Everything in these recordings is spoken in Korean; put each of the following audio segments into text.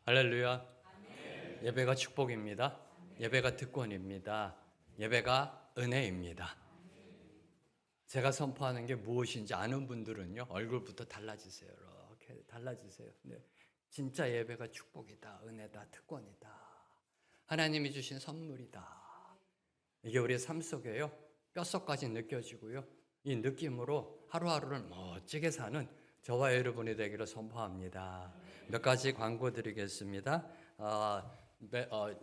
할렐루야. 예배가 축복입니다. 예배가 특권입니다. 예배가 은혜입니다. 제가 선포하는 게 무엇인지 아는 분들은요, 얼굴부터 달라지세요. 이렇게 달라지세요. 네. 진짜 예배가 축복이다, 은혜다, 특권이다. 하나님이 주신 선물이다. 이게 우리의 삶 속에요, 뼛속까지 느껴지고요. 이 느낌으로 하루하루를 멋지게 사는 저와 여러분이 되기를 선포합니다. 몇 가지 광고 드리겠습니다.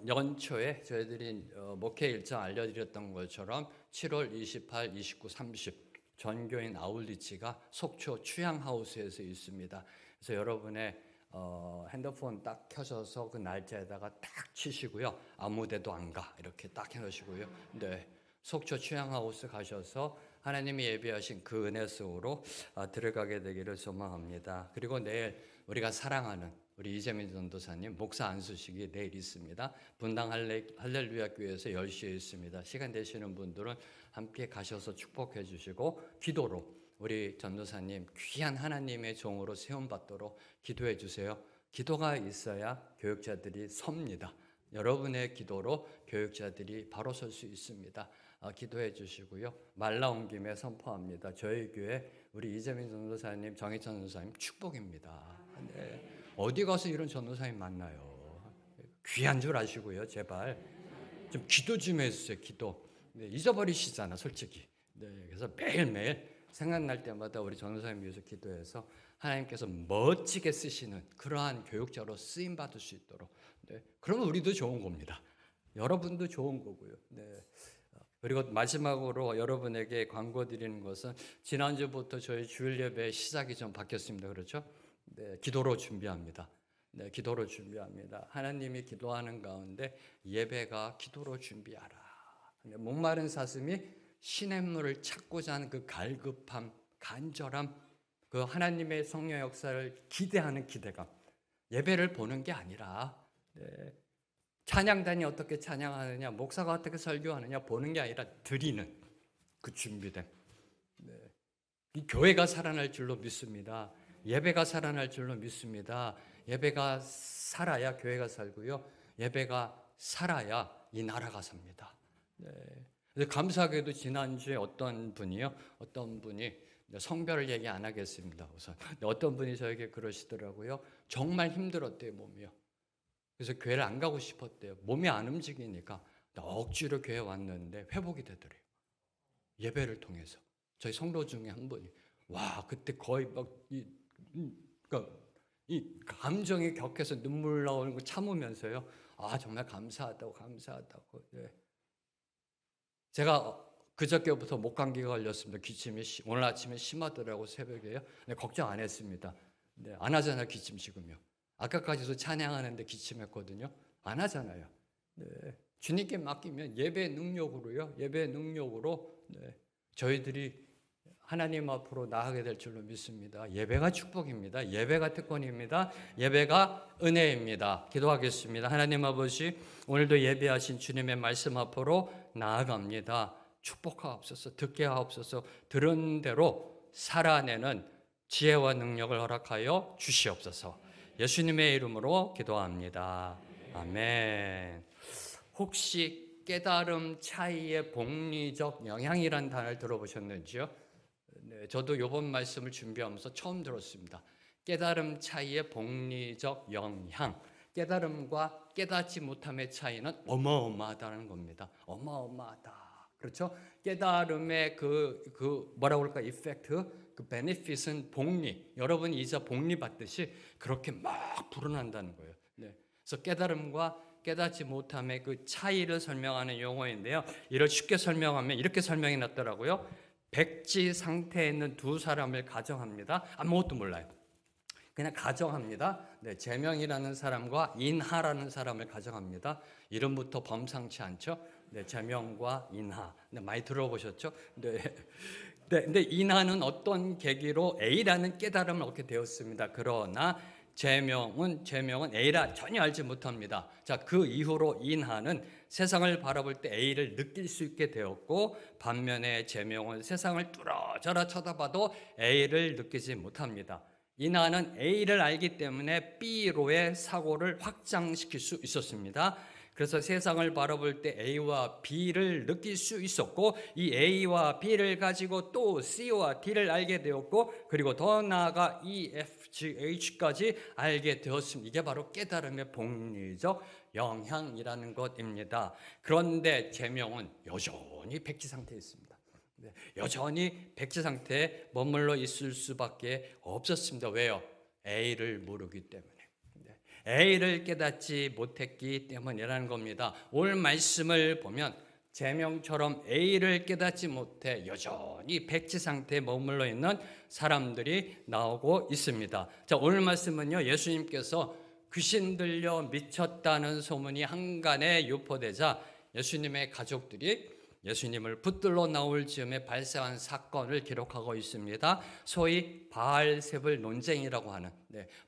연초에 저희들이 목회 일정 알려드렸던 것처럼 7월 28, 29, 30 전교인 아울리치가 속초 취향하우스에서 있습니다. 그래서 여러분의 핸드폰 딱 켜셔서 그 날짜에다가 딱 치시고요. 아무 데도 안 가 이렇게 딱 해놓으시고요. 네, 속초 취향하우스 가셔서 하나님이 예비하신 그 은혜 속으로 들어가게 되기를 소망합니다. 그리고 내일 우리가 사랑하는 우리 이재민 전도사님 목사 안수식이 내일 있습니다. 분당 할렐루야 교회에서 10시에 있습니다. 시간 되시는 분들은 함께 가셔서 축복해 주시고 기도로 우리 전도사님 귀한 하나님의 종으로 세움받도록 기도해 주세요. 기도가 있어야 교육자들이 섭니다. 여러분의 기도로 교육자들이 바로 설 수 있습니다. 기도해 주시고요. 말 나온 김에 선포합니다. 저희 교회 우리 이재민 전도사님, 정희찬 전도사님 축복입니다. 네. 어디 가서 이런 전도사님 만나요? 귀한 줄 아시고요. 제발 좀 기도 좀 해주세요. 기도. 네, 잊어버리시잖아 솔직히. 네, 그래서 매일매일 생각날 때마다 우리 전도사님 위해서 기도해서 하나님께서 멋지게 쓰시는 그러한 교육자로 쓰임받을 수 있도록. 네, 그러면 우리도 좋은 겁니다. 여러분도 좋은 거고요. 네. 그리고 마지막으로 여러분에게 광고 드리는 것은 지난주부터 저희 주일 예배 시작이 좀 바뀌었습니다. 그렇죠? 네, 기도로 준비합니다. 네, 기도로 준비합니다. 하나님이 기도하는 가운데 예배가 기도로 준비하라. 목마른 사슴이 시냇물을 찾고자 하는 그 갈급함, 간절함, 그 하나님의 성령 역사를 기대하는 기대감. 예배를 보는 게 아니라 네, 찬양단이 어떻게 찬양하느냐, 목사가 어떻게 설교하느냐 보는 게 아니라 드리는 그 준비됨. 네. 이 교회가 살아날 줄로 믿습니다. 예배가 살아날 줄로 믿습니다. 예배가 살아야 교회가 살고요. 예배가 살아야 이 나라가 삽니다. 네. 감사하게도 지난주에 어떤 분이 성별을 얘기 안 하겠습니다. 우선 어떤 분이 저에게 그러시더라고요. 정말 힘들었대요, 몸이요. 그래서 교회를 안 가고 싶었대요. 몸이 안 움직이니까 억지로 교회 왔는데 회복이 되더래요. 예배를 통해서. 저희 성도 중에 한 분이 와 그때 거의 막 이 감정이 격해서 눈물 나오는 거 참으면서요. 아 정말 감사하다고. 네. 제가 그저께부터 목감기가 걸렸습니다. 기침이 오늘 아침에 심하더라고 새벽에요. 네, 걱정 안 했습니다. 네, 안 하잖아요 기침 지금요. 아까까지도 찬양하는데 기침했거든요. 안 하잖아요. 네, 주님께 맡기면 예배 능력으로요. 예배 능력으로 네, 저희들이 하나님 앞으로 나아가게 될 줄로 믿습니다. 예배가 축복입니다. 예배가 특권입니다. 예배가 은혜입니다. 기도하겠습니다. 하나님 아버지 오늘도 예배하신 주님의 말씀 앞으로 나아갑니다. 축복하옵소서. 듣게 하옵소서. 들은 대로 살아내는 지혜와 능력을 허락하여 주시옵소서. 예수님의 이름으로 기도합니다. 아멘. 혹시 깨달음 차이의 복리적 영향이라는 단어를 들어보셨는지요? 네, 저도 이번 말씀을 준비하면서 처음 들었습니다. 깨달음 차이의 복리적 영향. 깨달음과 깨닫지 못함의 차이는 어마어마하다는 겁니다. 어마어마하다. 그렇죠? 깨달음의 뭐라고 할까? 이펙트, 그 베네핏은 복리. 여러분이 이자 복리 받듯이 그렇게 막 불어난다는 거예요. 네. 그래서 깨달음과 깨닫지 못함의 그 차이를 설명하는 용어인데요. 이를 쉽게 설명하면 이렇게 설명이 났더라고요. 백지 상태에 있는 두 사람을 가정합니다. 아무것도 몰라요. 그냥 가정합니다. 네, 제명이라는 사람과 인하라는 사람을 가정합니다. 이름부터 범상치 않죠? 네, 제명과 인하. 네, 많이 들어보셨죠? 네. 네, 근데 인하는 어떤 계기로 A라는 깨달음을 얻게 되었습니다. 그러나 제명은 A라 전혀 알지 못합니다. 자, 그 이후로 인하는 세상을 바라볼 때 A를 느낄 수 있게 되었고 반면에 제명은 세상을 뚫어져라 쳐다봐도 A를 느끼지 못합니다. 이나는 A를 알기 때문에 B로의 사고를 확장시킬 수 있었습니다. 그래서 세상을 바라볼 때 A와 B를 느낄 수 있었고, 이 A와 B를 가지고 또 C와 D를 알게 되었고, 그리고 더 나아가 E, F, G, H까지 알게 되었습니다. 이게 바로 깨달음의 복리적 영향이라는 것입니다. 그런데 계명은 여전히 백지 상태에 있습니다. 여전히 백지 상태에 머물러 있을 수밖에 없었습니다. 왜요? A를 모르기 때문에. A를 깨닫지 못했기 때문이라는 겁니다. 오늘 말씀을 보면 제명처럼 A를 깨닫지 못해 여전히 백지 상태에 머물러 있는 사람들이 나오고 있습니다. 자, 오늘 말씀은요, 예수님께서 귀신 들려 미쳤다는 소문이 한간에 유포되자 예수님의 가족들이 예수님을 붙들러 나올 즈음에 발생한 사건을 기록하고 있습니다. 소위 바알세불 논쟁이라고 하는,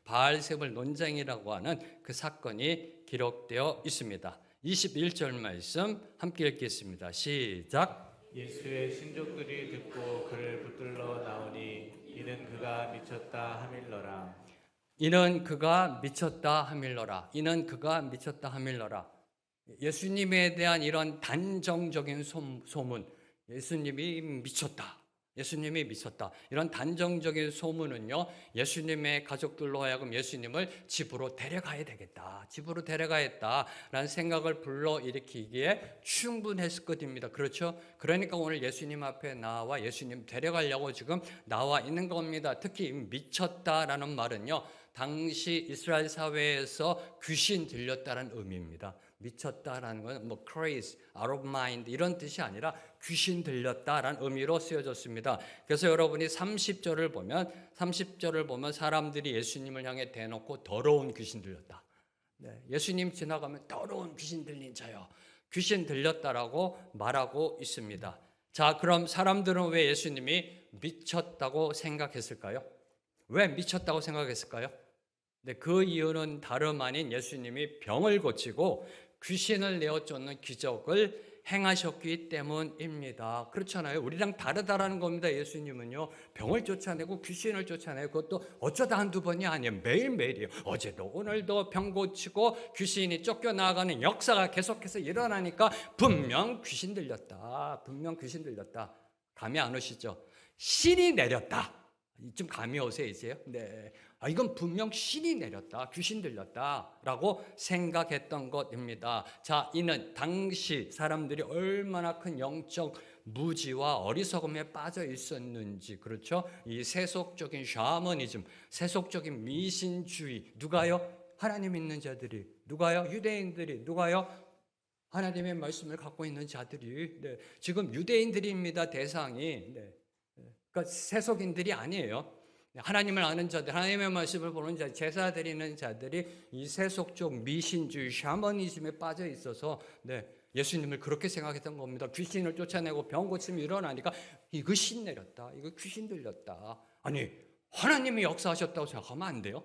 바알세불 논쟁이라고 하는 그 사건이 기록되어 있습니다. 21절 말씀 함께 읽겠습니다. 시작. 예수의 신족들이 듣고 그를 붙들러 나오니 이는 그가 미쳤다 하밀러라. 이는 그가 미쳤다 하밀러라. 이는 그가 미쳤다 하밀러라. 예수님에 대한 이런 단정적인 소문, 예수님이 미쳤다, 예수님이 미쳤다, 이런 단정적인 소문은요, 예수님의 가족들로 하여금 예수님을 집으로 데려가야 되겠다, 집으로 데려가야겠다라는 생각을 불러일으키기에 충분했을 것입니다. 그렇죠? 그러니까 오늘 예수님 앞에 나와 예수님 데려가려고 지금 나와 있는 겁니다. 특히 미쳤다라는 말은요, 당시 이스라엘 사회에서 귀신 들렸다는 의미입니다. 미쳤다라는 건 뭐 crazy, out of mind 이런 뜻이 아니라 귀신 들렸다라는 의미로 쓰여졌습니다. 그래서 여러분이 30절을 보면 사람들이 예수님을 향해 대놓고 더러운 귀신 들렸다. 예수님 지나가면 더러운 귀신 들린 자요, 귀신 들렸다라고 말하고 있습니다. 자, 그럼 사람들은 왜 예수님이 미쳤다고 생각했을까요? 왜 미쳤다고 생각했을까요? 그 이유는 다름 아닌 예수님이 병을 고치고 귀신을 내어 쫓는 기적을 행하셨기 때문입니다. 그렇잖아요. 우리랑 다르다라는 겁니다. 예수님은요, 병을 쫓아내고 귀신을 쫓아내고, 그것도 어쩌다 한두 번이 아니에요. 매일매일이에요. 어제도 오늘도 병 고치고 귀신이 쫓겨나가는 역사가 계속해서 일어나니까 분명 귀신 들렸다, 분명 귀신 들렸다. 감이 안 오시죠? 신이 내렸다. 좀 감이 오세요, 이제요? 네. 이건 분명 신이 내렸다, 귀신 들렸다라고 생각했던 것입니다. 자, 이는 당시 사람들이 얼마나 큰 영적 무지와 어리석음에 빠져 있었는지, 그렇죠? 이 세속적인 샤머니즘, 세속적인 미신주의, 누가요? 하나님 믿는 자들이, 누가요? 유대인들이, 누가요? 하나님의 말씀을 갖고 있는 자들이, 지금 유대인들입니다, 대상이. 그러니까 세속인들이 아니에요. 하나님을 아는 자들, 하나님의 말씀을 보는 자, 제사 드리는 자들이 이 세속적 미신주의, 샤머니즘에 빠져 있어서 예수님을 그렇게 생각했던 겁니다. 귀신을 쫓아내고 병 고침이 일어나니까 이거 신 내렸다, 이거 귀신 들렸다. 아니, 하나님이 역사하셨다고 생각하면 안 돼요?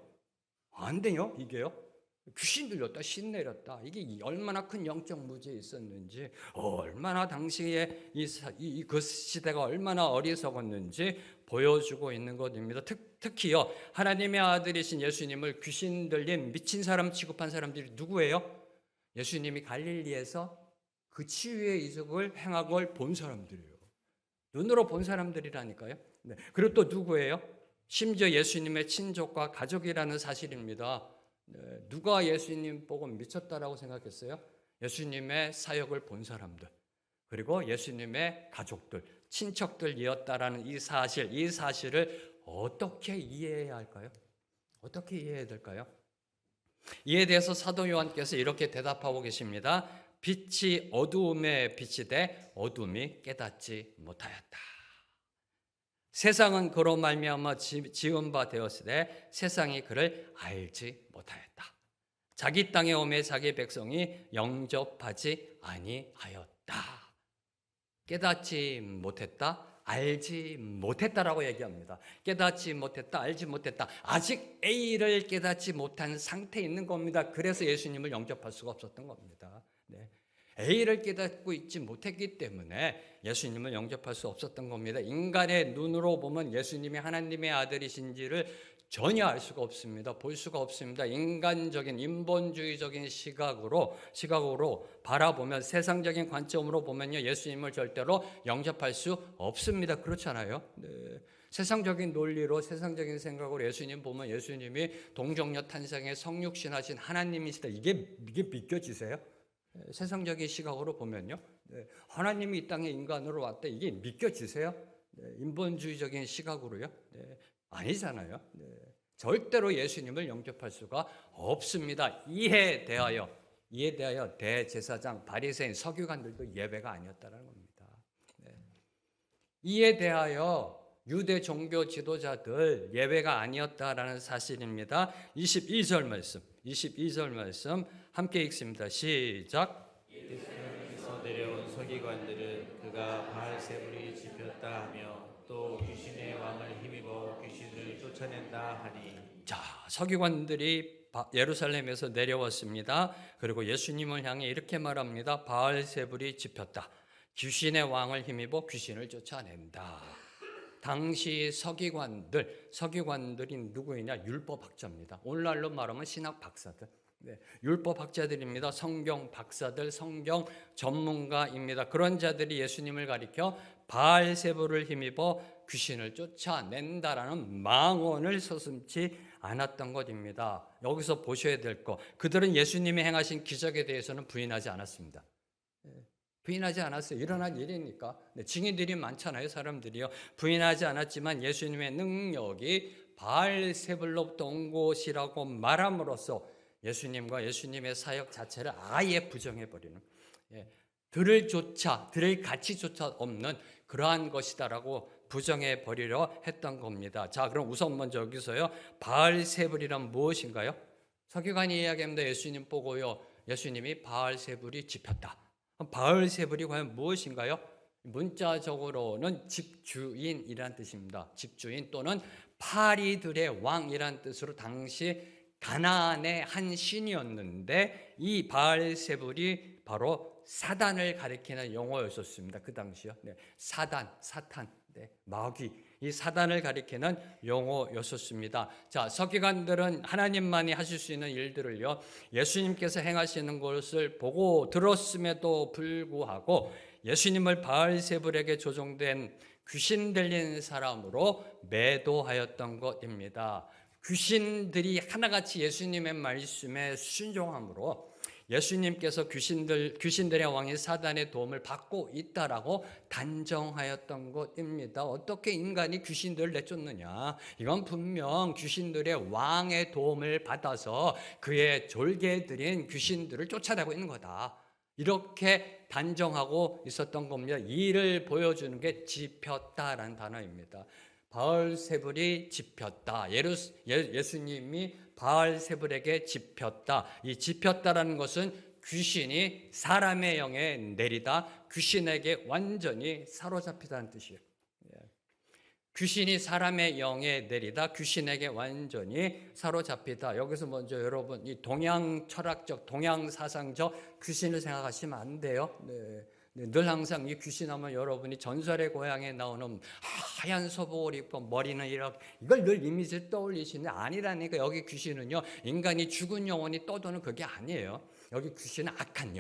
안 돼요, 이게요? 귀신 들렸다, 신 내렸다. 이게 얼마나 큰 영적 무지에 있었는지, 얼마나 당시에 그 시대가 얼마나 어리석었는지 보여주고 있는 것입니다. 특히요, 하나님의 아들이신 예수님을 귀신 들린 미친 사람 취급한 사람들이 누구예요? 예수님이 갈릴리에서 그 치유의 이적을 행한 걸 본 사람들이에요. 눈으로 본 사람들이라니까요. 그리고 또 누구예요? 심지어 예수님의 친족과 가족이라는 사실입니다. 누가 예수님 보고 미쳤다라고 생각했어요? 예수님의 사역을 본 사람들, 그리고 예수님의 가족들, 친척들이었다라는 이 사실을 어떻게 이해해야 할까요? 어떻게 이해해야 될까요? 이에 대해서 사도 요한께서 이렇게 대답하고 계십니다. 빛이 어두움에 비치되 어둠이 깨닫지 못하였다. 세상은 그로 말미암아 지은 바 되었으되 세상이 그를 알지 못하였다. 자기 땅에 오매 자기 백성이 영접하지 아니하였다. 깨닫지 못했다, 알지 못했다라고 얘기합니다. 깨닫지 못했다, 알지 못했다. 아직 A를 깨닫지 못한 상태에 있는 겁니다. 그래서 예수님을 영접할 수가 없었던 겁니다. A를 깨닫고 있지 못했기 때문에 예수님을 영접할 수 없었던 겁니다. 인간의 눈으로 보면 예수님이 하나님의 아들이신지를 전혀 알 수가 없습니다. 볼 수가 없습니다. 인간적인 인본주의적인 시각으로 바라보면, 세상적인 관점으로 보면요, 예수님을 절대로 영접할 수 없습니다. 그렇잖아요. 네. 세상적인 논리로, 세상적인 생각으로 예수님 보면 예수님이 동정녀 탄생의 성육신하신 하나님이시다, 이게 믿겨지세요? 세상적인 시각으로 보면요, 하나님이 이 땅에 인간으로 왔다, 이게 믿겨지세요? 인본주의적인 시각으로요? 아니잖아요. 절대로 예수님을 영접할 수가 없습니다. 이에 대하여 대제사장, 바리새인, 서기관들도 예외가 아니었다는 겁니다. 이에 대하여 유대 종교 지도자들 예외가 아니었다라는 사실입니다. 22절 말씀 함께 읽습니다. 시작. 예루살렘에서 내려온 서기관들은 그가 바알세불이 집혔다 하며 또 귀신의 왕을 힘입어 귀신을 쫓아낸다 하니. 자, 서기관들이 예루살렘에서 내려왔습니다. 그리고 예수님을 향해 이렇게 말합니다. 바알세불이 집혔다. 귀신의 왕을 힘입어 귀신을 쫓아낸다. 당시 서기관들이 누구이냐? 율법학자입니다. 오늘날로 말하면 신학 박사들. 율법학자들입니다. 성경 박사들, 성경 전문가입니다. 그런 자들이 예수님을 가리켜 바알세불을 힘입어 귀신을 쫓아낸다라는 망언을 서슴지 않았던 것입니다. 여기서 보셔야 될 거, 그들은 예수님이 행하신 기적에 대해서는 부인하지 않았습니다. 부인하지 않았어요. 일어난 일이니까. 증인들이 많잖아요, 사람들이요. 부인하지 않았지만 예수님의 능력이 바알세불로부터 온 것이라고 말함으로써 예수님과 예수님의 사역 자체를 아예 부정해버리는, 들을 가치조차 없는 그러한 것이다라고 부정해버리려 했던 겁니다. 자, 그럼 우선 먼저 여기서요, 바알세불이란 무엇인가요? 서기관이 이야기합니다. 예수님 보고요, 예수님이 바알세불이 집혔다. 바알세불이 과연 무엇인가요? 문자적으로는 집주인이란 뜻입니다. 집주인 또는 파리들의 왕이란 뜻으로 당시 가나안의 한 신이었는데, 이 바알세불이 바로 사단을 가리키는 용어였었습니다. 그 당시요. 사탄, 마귀, 이 사단을 가리키는 용어였었습니다. 자, 서기관들은 하나님만이 하실 수 있는 일들을요, 예수님께서 행하시는 것을 보고 들었음에도 불구하고 예수님을 바알세불에게 조종된 귀신 들린 사람으로 매도하였던 것입니다. 귀신들이 하나같이 예수님의 말씀에 순종함으로 예수님께서 귀신들의 왕인 사단의 도움을 받고 있다라고 단정하였던 것입니다. 어떻게 인간이 귀신들을 내쫓느냐? 이건 분명 귀신들의 왕의 도움을 받아서 그의 졸개들인 귀신들을 쫓아내고 있는 거다. 이렇게 단정하고 있었던 겁니다. 이를 보여주는 게 집혔다라는 단어입니다. 바알세불이 집혔다. 예수님이 바알세불에게 집혔다. 이 집혔다라는 것은 귀신이 사람의 영에 내리다, 귀신에게 완전히 사로잡히다는 뜻이에요. 귀신이 사람의 영에 내리다, 귀신에게 완전히 사로잡히다. 여기서 먼저 여러분, 이 동양 철학적, 동양 사상적 귀신을 생각하시면 안 돼요. 늘 항상 이 귀신하면 여러분이 전설의 고향에 나오는 하얀 소복을 입고 머리는 이렇게, 이걸 늘 이미지를 떠올리시는데 아니라니까. 여기 귀신은요, 인간이 죽은 영혼이 떠도는 그게 아니에요. 여기 귀신은 악한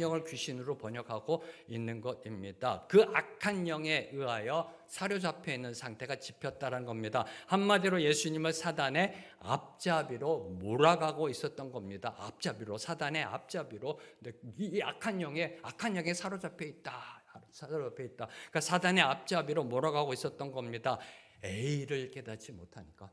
영을 귀신으로 번역하고 있는 것입니다. 그 악한 영에 의하여 사로잡혀 있는 상태가 집혔다는 겁니다. 한마디로 예수님을 사단의 앞잡이로 몰아가고 있었던 겁니다. 사단의 앞잡이로 이 악한 영에 사로잡혀 있다. 그러니까 사단의 앞잡이로 몰아가고 있었던 겁니다. A를 깨닫지 못하니까.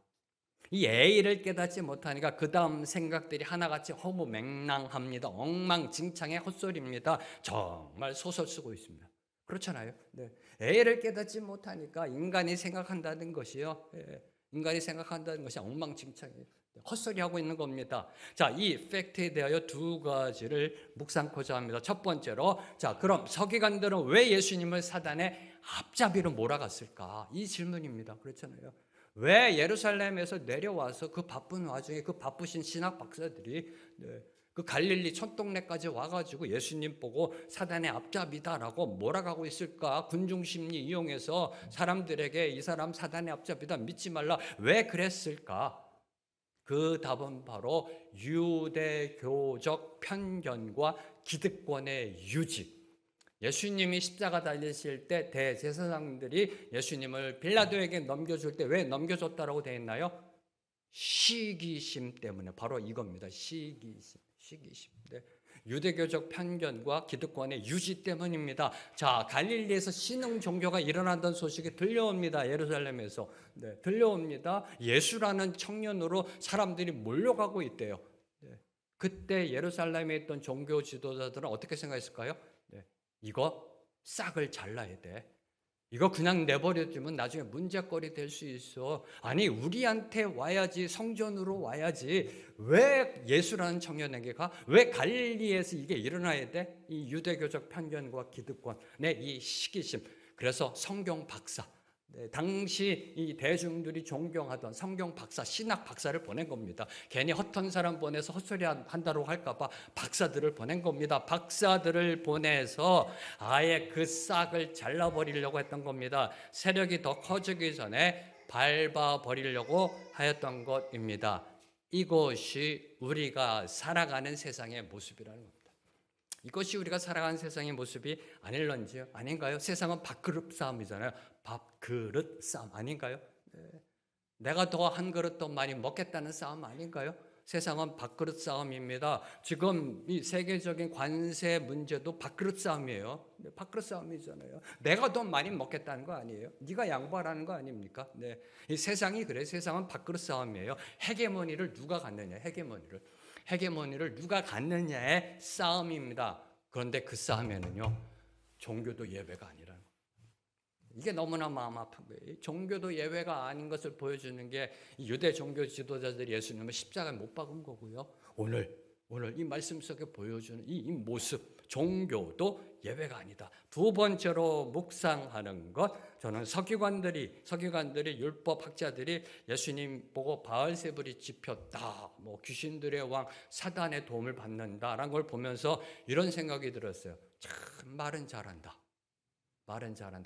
이 A를 깨닫지 못하니까 그 다음 생각들이 하나같이 허무맹랑합니다. 엉망진창의 헛소리입니다. 정말 소설 쓰고 있습니다. 그렇잖아요. A를 깨닫지 못하니까 인간이 생각한다는 것이요, 인간이 생각한다는 것이 엉망진창이에요. 헛소리하고 있는 겁니다. 자, 이 팩트에 대하여 두 가지를 묵상코자 합니다. 첫 번째로, 자, 그럼 서기관들은 왜 예수님을 사단의 앞잡이로 몰아갔을까? 이 질문입니다. 그렇잖아요. 왜 예루살렘에서 내려와서 그 바쁜 와중에 그 바쁘신 신학 박사들이 그 갈릴리 촌동네까지 와가지고 예수님 보고 사단의 앞잡이다라고 몰아가고 있을까? 군중심리 이용해서 사람들에게 이 사람 사단의 앞잡이다 믿지 말라. 왜 그랬을까? 그 답은 바로 유대교적 편견과 기득권의 유지. 예수님이 십자가 달리실 때 대제사장들이 예수님을 빌라도에게 넘겨줄 때 왜 넘겨줬다라고 되어 있나요? 시기심 때문에. 바로 이겁니다. 시기심. 네. 유대교적 편견과 기득권의 유지 때문입니다. 자, 갈릴리에서 신흥 종교가 일어난다는 소식이 들려옵니다. 예루살렘에서. 네, 들려옵니다. 예수라는 청년으로 사람들이 몰려가고 있대요. 네. 그때 예루살렘에 있던 종교 지도자들은 어떻게 생각했을까요? 네. 이거 싹을 잘라야 돼. 이거 그냥 내버려두면 나중에 문제거리 될 수 있어. 아니, 우리한테 와야지, 성전으로 와야지. 왜 예수라는 청년에게 가? 왜 갈릴리에서 이게 일어나야 돼? 이 유대교적 편견과 기득권의 이 시기심. 그래서 성경 박사, 당시 이 대중들이 존경하던 성경 박사, 신학 박사를 보낸 겁니다. 괜히 헛된 사람 보내서 헛소리 한다고 할까봐 박사들을 보낸 겁니다. 박사들을 보내서 아예 그 싹을 잘라버리려고 했던 겁니다. 세력이 더 커지기 전에 밟아버리려고 하였던 것입니다. 이것이 우리가 살아가는 세상의 모습이라는 겁니다. 이것이 우리가 살아가는 세상의 모습이 아닐런지요? 아닌가요? 세상은 밥그릇 싸움이잖아요. 밥그릇 싸움 아닌가요? 네. 내가 더 한 그릇 더 많이 먹겠다는 싸움 아닌가요? 세상은 밥그릇 싸움입니다. 지금 이 세계적인 관세 문제도 밥그릇 싸움이에요. 네, 밥그릇 싸움이잖아요. 내가 더 많이 먹겠다는 거 아니에요? 네가 양보하라는 거 아닙니까? 네. 이 세상이 그래. 세상은 밥그릇 싸움이에요. 헤게모니를 누가 갖느냐? 헤게모니를 누가 갖느냐의 싸움입니다. 그런데 그 싸움에는요, 종교도 예외가 아니라는 거예요. 이게 너무나 마음 아픈 거예요. 종교도 예외가 아닌 것을 보여주는 게 유대 종교 지도자들이 예수님을 십자가에 못 박은 거고요. 오늘 이 말씀 속에 보여주는 이 모습, 종교도 예외가 아니다. 두 번째로 묵상하는 것, 저는 서기관들이 율법학자들이 예수님 보고 바알세불이 집혔다, 귀신들의 왕 사단의 도움을 받는다라는 걸 보면서 이런 생각이 들었어요. 참 말은 잘한다.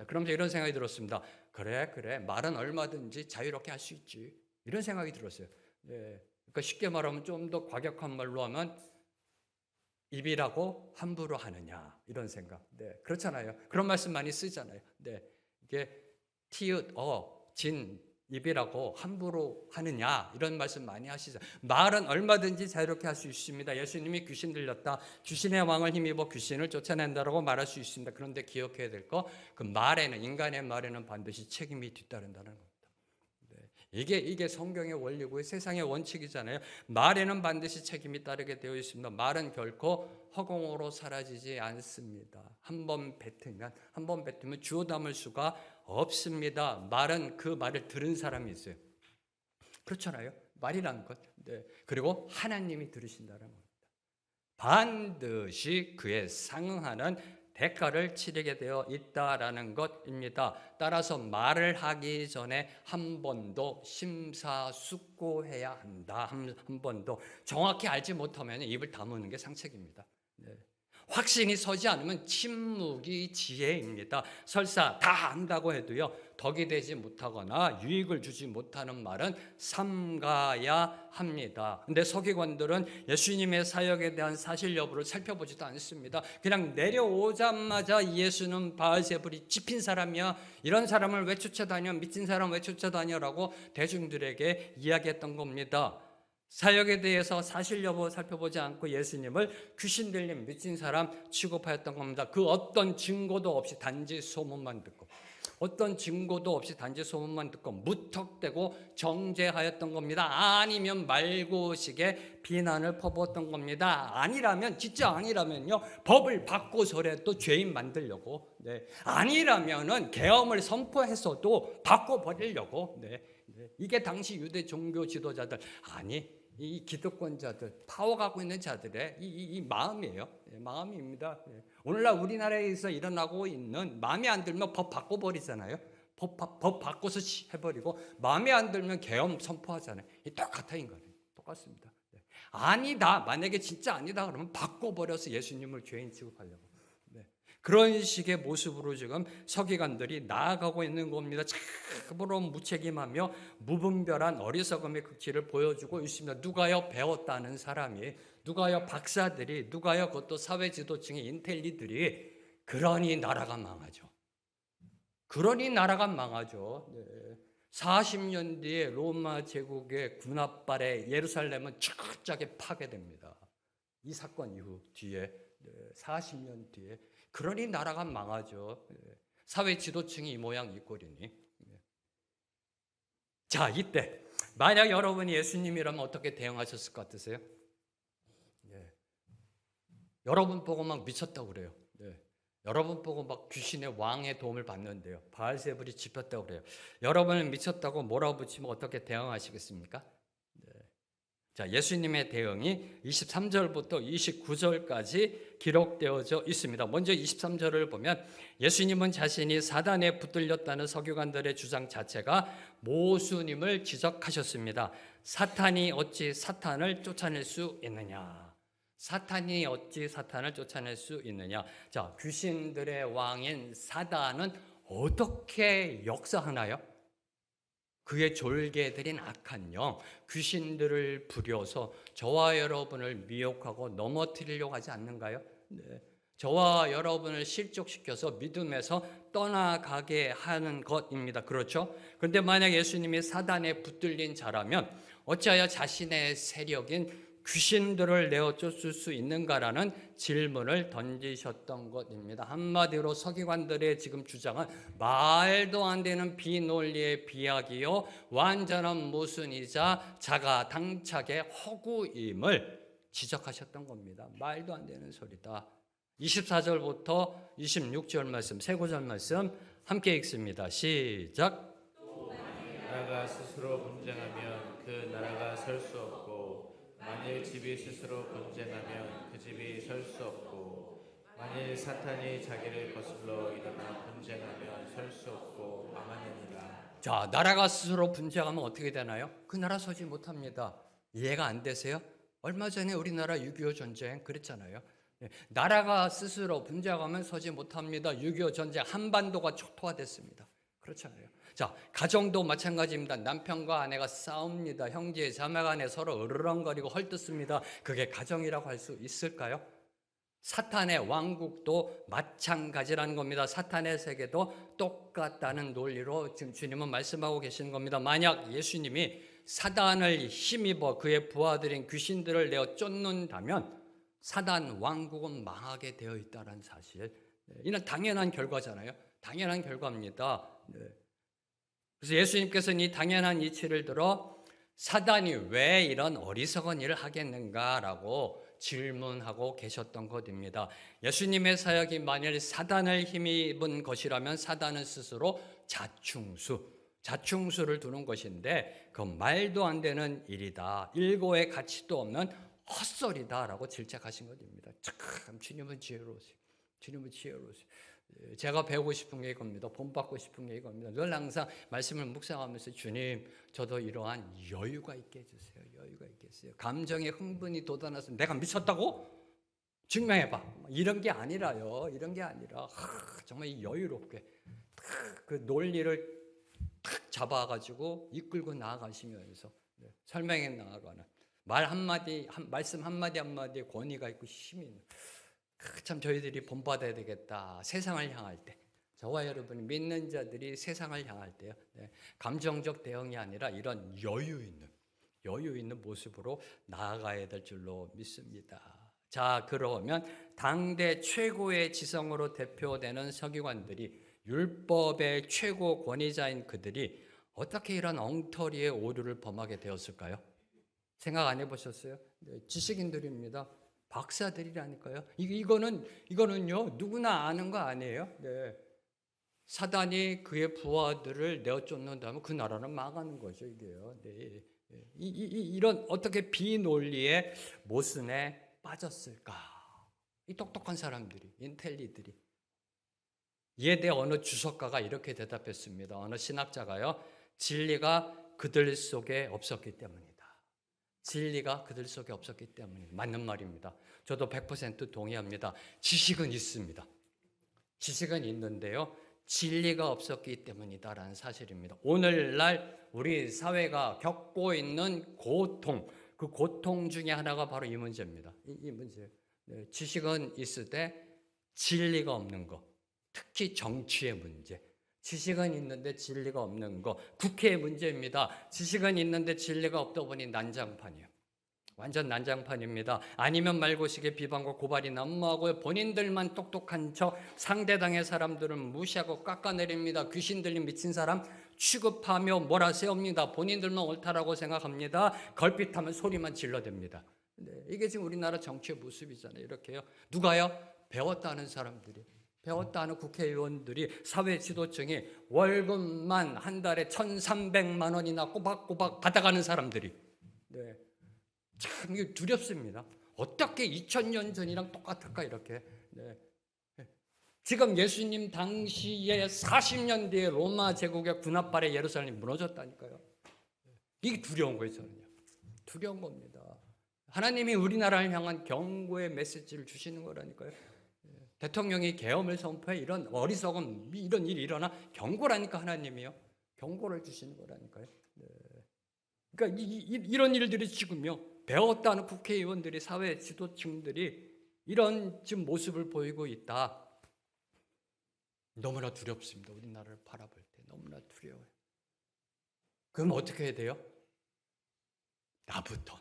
그러면서 이런 생각이 들었습니다. 그래 말은 얼마든지 자유롭게 할 수 있지. 이런 생각이 들었어요. 네. 그러니까 쉽게 말하면 좀 더 과격한 말로 하면 입이라고 함부로 하느냐, 이런 생각. 네, 그렇잖아요. 그런 말씀 많이 쓰잖아요. 네, 이게 티읕 진 입이라고 함부로 하느냐, 이런 말씀 많이 하시죠. 말은 얼마든지 자유롭게 할 수 있습니다. 예수님이 귀신 들렸다, 귀신의 왕을 힘입어 귀신을 쫓아낸다라고 말할 수 있습니다. 그런데 기억해야 될 거, 그 말에는, 인간의 말에는 반드시 책임이 뒤따른다는 겁니다. 이게 성경의 원리고요, 세상의 원칙이잖아요. 말에는 반드시 책임이 따르게 되어 있습니다. 말은 결코 허공으로 사라지지 않습니다. 한 번 뱉으면 주워 담을 수가 없습니다. 말은 그 말을 들은 사람이 있어요. 그렇잖아요. 말이라는 것. 네. 그리고 하나님이 들으신다는 겁니다. 반드시 그에 상응하는 대가를 치르게 되어 있다라는 것입니다. 따라서 말을 하기 전에 한 번 더 심사숙고해야 한다. 한 번 더 정확히 알지 못하면 입을 다무는 게 상책입니다. 네. 확신이 서지 않으면 침묵이 지혜입니다. 설사 다 안다고 해도요, 덕이 되지 못하거나 유익을 주지 못하는 말은 삼가야 합니다. 근데 서기관들은 예수님의 사역에 대한 사실 여부를 살펴보지도 않습니다. 그냥 내려오자마자 예수는 바알세불이 집힌 사람이야, 이런 사람을 왜 쫓아다녀, 미친 사람 왜 쫓아다녀라고 대중들에게 이야기했던 겁니다. 사역에 대해서 사실 여부 살펴보지 않고 예수님을 귀신 들린 미친 사람 취급하였던 겁니다. 그 어떤 증거도 없이 단지 소문만 듣고, 무턱대고 정죄하였던 겁니다. 아니면 말고식의 비난을 퍼부었던 겁니다. 진짜 아니라면요, 법을 바꿔서라도 죄인 만들려고, 아니라면은 계엄을 선포해서도 바꿔버리려고, 이게 당시 유대 종교 지도자들, 이 기득권자들, 파워 갖고 있는 자들의 이 마음이에요. 마음입니다. 오늘날 우리나라에서 일어나고 있는, 마음에 안 들면 법 바꿔버리잖아요. 법 바꿔서 해버리고, 마음에 안 들면 계엄 선포하잖아요. 똑같아, 인간은. 똑같습니다. 아니다. 만약에 진짜 아니다 그러면 바꿔버려서 예수님을 죄인 취급하려고. 네. 그런 식의 모습으로 지금 서기관들이 나아가고 있는 겁니다. 참으로 무책임하며 무분별한 어리석음의 극치를 보여주고 있습니다. 누가요? 배웠다는 사람이, 누가요? 박사들이, 누가요? 그것도 사회지도층의 인텔리들이. 그러니 나라가 망하죠. 그러니 나라가 망하죠. 네. 40년 뒤에 로마 제국의 군합발에 예루살렘은 철저하게 파괴됩니다. 이 사건 이후 뒤에 40년 뒤에. 그러니 나라가 망하죠. 사회 지도층이 이 모양 이 꼴이니. 자, 이때 만약 여러분이 예수님이라면 어떻게 대응하셨을 것 같으세요? 여러분 보고 막 미쳤다고 그래요. 여러분 보고 막 귀신의 왕의 도움을 받는데요. 바알세불이 짚였다고 그래요. 여러분을 미쳤다고 몰아붙이면 어떻게 대응하시겠습니까? 자, 예수님의 대응이 23절부터 29절까지 기록되어져 있습니다. 먼저 23절을 보면 예수님은 자신이 사단에 붙들렸다는 서기관들의 주장 자체가 모순임을 지적하셨습니다. 사탄이 어찌 사탄을 쫓아낼 수 있느냐? 사탄이 어찌 사탄을 쫓아낼 수 있느냐? 자, 귀신들의 왕인 사단은 어떻게 역사하나요? 그의 졸개들인 악한 영, 귀신들을 부려서 저와 여러분을 미혹하고 넘어뜨리려고 하지 않는가요? 네. 저와 여러분을 실족시켜서 믿음에서 떠나가게 하는 것입니다. 그렇죠? 그런데 만약 예수님이 사단에 붙들린 자라면 어찌하여 자신의 세력인 귀신들을 내어 쫓을 수 있는가라는 질문을 던지셨던 것입니다. 한마디로 서기관들의 지금 주장은 말도 안 되는 비논리의 비약이요 완전한 모순이자 자가당착의 허구임을 지적하셨던 겁니다. 말도 안 되는 소리다. 24절부터 26절 말씀, 세 구절 말씀 함께 읽습니다. 시작. 나라가 스스로 분쟁하면 그 나라가 설 수 없고 만일 집이 스스로 분쟁하면 그 집이 설 수 없고 만일 사탄이 자기를 거슬러 일어나 분쟁하면 설 수 없고 망하느니라. 자, 나라가 스스로 분쟁하면 어떻게 되나요? 그 나라 서지 못합니다. 이해가 안 되세요? 얼마 전에 우리나라 6.25 전쟁 그랬잖아요. 나라가 스스로 분쟁하면 서지 못합니다. 6.25 전쟁 한반도가 초토화됐습니다. 그렇잖아요. 자, 가정도 마찬가지입니다. 남편과 아내가 싸웁니다. 형제 자매 간에 서로 으르렁거리고 헐뜯습니다. 그게 가정이라고 할 수 있을까요? 사탄의 왕국도 마찬가지라는 겁니다. 사탄의 세계도 똑같다는 논리로 지금 주님은 말씀하고 계시는 겁니다. 만약 예수님이 사단을 힘입어 그의 부하들인 귀신들을 내어 쫓는다면 사단 왕국은 망하게 되어 있다는 사실. 이는 당연한 결과잖아요. 당연한 결과입니다. 그래서 예수님께서는 이 당연한 이치를 들어 사단이 왜 이런 어리석은 일을 하겠는가라고 질문하고 계셨던 것입니다. 예수님의 사역이 만일 사단을 힘입은 것이라면 사단은 스스로 자충수를 두는 것인데 그건 말도 안 되는 일이다. 일고의 가치도 없는 헛소리다라고 질책하신 것입니다. 참 주님은 지혜로우세요. 주님은 지혜로우세요. 제가 배우고 싶은 게 이겁니다. 본받고 싶은 게 이겁니다. 늘 항상 말씀을 묵상하면서 주님 저도 이러한 여유가 있게 해주세요. 여유가 있게 해주세요. 감정의 흥분이 돋아나서 내가 미쳤다고? 증명해봐. 이런 게 아니라요. 이런 게 아니라 정말 여유롭게 그 논리를 탁 잡아가지고 이끌고 나아가시면서 설명해 나아가는 말 한마디, 말씀 한마디에 권위가 있고 힘이 있는. 참 저희들이 본받아야 되겠다. 세상을 향할 때. 저와 여러분이 믿는 자들이 세상을 향할 때요. 감정적 대응이 아니라 이런 여유 있는 모습으로 나아가야 될 줄로 믿습니다. 자, 그러면 당대 최고의 지성으로 대표되는 서기관들이 율법의 최고 권위자인 그들이 어떻게 이런 엉터리의 오류를 범하게 되었을까요? 생각 안 해보셨어요? 지식인들입니다. 박사들이라니까요. 이거는요 누구나 아는 거 아니에요? 네. 사단이 그의 부하들을 내어 쫓는다면 그 나라는 망하는 거죠, 이게요. 네. 이런 어떻게 비논리의 모순에 빠졌을까? 이 똑똑한 사람들이, 인텔리들이. 이에 대해 어느 주석가가 이렇게 대답했습니다. 어느 신학자가요, 진리가 그들 속에 없었기 때문이다. 진리가 그들 속에 없었기 때문에 맞는 말입니다. 저도 100% 동의합니다. 지식은 있습니다. 지식은 있는데요. 진리가 없었기 때문이다라는 사실입니다. 오늘날 우리 사회가 겪고 있는 고통, 그 고통 중에 하나가 바로 이 문제입니다. 이 문제예요. 네, 지식은 있으되 진리가 없는 것. 특히 정치의 문제. 지식은 있는데 진리가 없는 것. 국회의 문제입니다. 지식은 있는데 진리가 없다 보니 난장판이에요. 완전 난장판입니다. 아니면 말고식의 비방과 고발이 난무하고요. 본인들만 똑똑한 척 상대당의 사람들은 무시하고 깎아내립니다. 귀신 들린 미친 사람 취급하며 몰아세웁니다. 본인들만 옳다라고 생각합니다. 걸핏하면 소리만 질러댑니다. 네, 이게 지금 우리나라 정치의 모습이잖아요. 이렇게요. 누가요? 배웠다는 사람들이, 배웠다는 국회의원들이, 사회 지도층이 월급만 한 달에 1,300만 원이나 꼬박꼬박 받아가는 사람들이, 네, 참 이게 두렵습니다. 어떻게 2000년 전이랑 똑같을까 이렇게. 네. 지금 예수님 당시에 40년 뒤에 로마 제국의 군합발에 예루살렘이 무너졌다니까요. 이게 두려운 거예요. 저는요. 두려운 겁니다. 하나님이 우리나라를 향한 경고의 메시지를 주시는 거라니까요. 대통령이 계엄을 선포해 이런 어리석은 이런 일이 일어나 경고라니까 하나님이요. 경고를 주시는 거라니까요. 네. 그러니까 이런 일들이 지금요. 배웠다는 국회의원들이, 사회 지도층들이 이런 지금 모습을 보이고 있다. 너무나 두렵습니다. 우리나라를 바라볼 때 너무나 두려워요. 그럼 어떻게 해야 돼요? 나부터.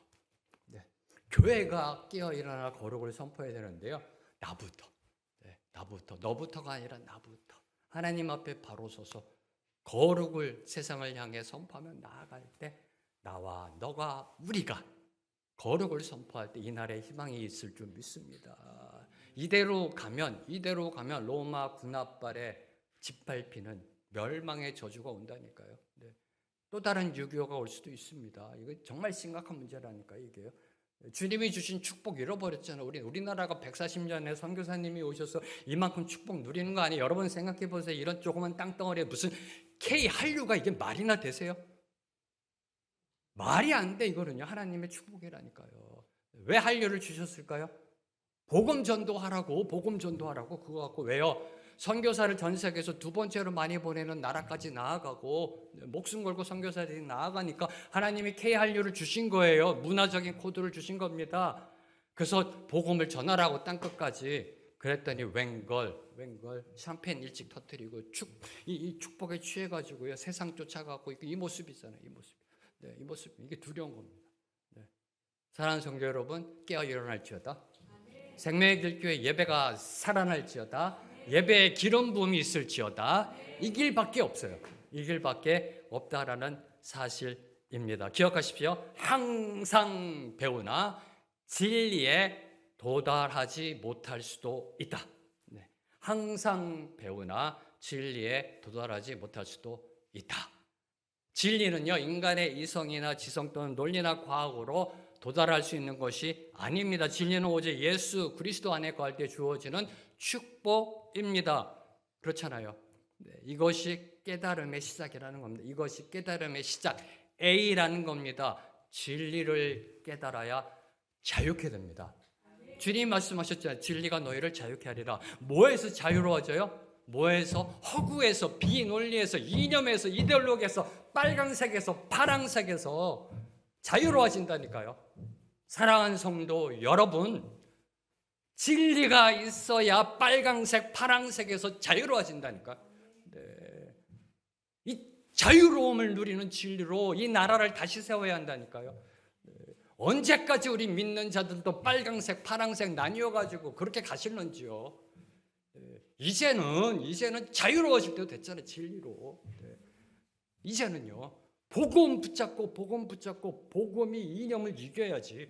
네. 교회가 깨어 일어나 거룩을 선포해야 되는데요. 나부터. 네. 나부터. 너부터가 아니라 나부터. 하나님 앞에 바로 서서 거룩을 세상을 향해 선포하며 나아갈 때 나와 너가 우리가 거룩을 선포할 때 이 나라에 희망이 있을 줄 믿습니다. 이대로 가면 로마 군합발의 짓밟히는 멸망의 저주가 온다니까요. 네. 또 다른 6.25가 올 수도 있습니다. 이거 정말 심각한 문제라니까요. 이게요. 주님이 주신 축복 잃어버렸잖아요. 우리나라가 140년에 선교사님이 오셔서 이만큼 축복 누리는 거 아니에요? 여러분 생각해 보세요. 이런 조그만 땅덩어리에 무슨 K 한류가 이게 말이나 되세요? 말이 안 돼. 이거는요. 하나님의 축복이라니까요. 왜 한류를 주셨을까요? 복음 전도하라고 그거 갖고 왜요? 선교사를 전 세계에서 두 번째로 많이 보내는 나라까지 나아가고 목숨 걸고 선교사들이 나아가니까 하나님이 K한류를 주신 거예요. 문화적인 코드를 주신 겁니다. 그래서 복음을 전하라고 땅끝까지. 그랬더니 웬걸 샴페인 일찍 터뜨리고 이 축복에 취해가지고요. 세상 쫓아가고 이 모습이잖아요. 이 모습. 네, 이 모습 이게 두려운 겁니다. 네. 사랑하는 성도 여러분, 깨어 일어날지어다. 생명의 길교회 예배가 살아날지어다. 예배에 기름 부음이 있을지어다. 이 길밖에 없어요. 이 길밖에 없다라는 사실입니다. 기억하십시오. 항상 배우나 진리에 도달하지 못할 수도 있다. 네. 항상 배우나 진리에 도달하지 못할 수도 있다. 진리는요, 인간의 이성이나 지성 또는 논리나 과학으로 도달할 수 있는 것이 아닙니다. 진리는 오직 예수 그리스도 안에 거할 때 주어지는 축복입니다. 그렇잖아요. 네, 이것이 깨달음의 시작이라는 겁니다. 이것이 깨달음의 시작, A라는 겁니다. 진리를 깨달아야 자유케 됩니다. 주님 말씀하셨잖아요. 진리가 너희를 자유케 하리라. 뭐에서 자유로워져요? 뭐에서? 허구에서, 비논리에서, 이념에서, 이데올로기에서, 빨강색에서, 파랑색에서 자유로워진다니까요. 사랑하는 성도 여러분, 진리가 있어야 빨강색, 파랑색에서 자유로워진다니까. 네. 이 자유로움을 누리는 진리로 이 나라를 다시 세워야 한다니까요. 네. 언제까지 우리 믿는 자들도 빨강색, 파랑색 나뉘어가지고 그렇게 가실런지요. 이제는 자유로워질 때도 됐잖아요. 진리로. 네. 이제는요. 복음 붙잡고 복음이 이념을 이겨야지.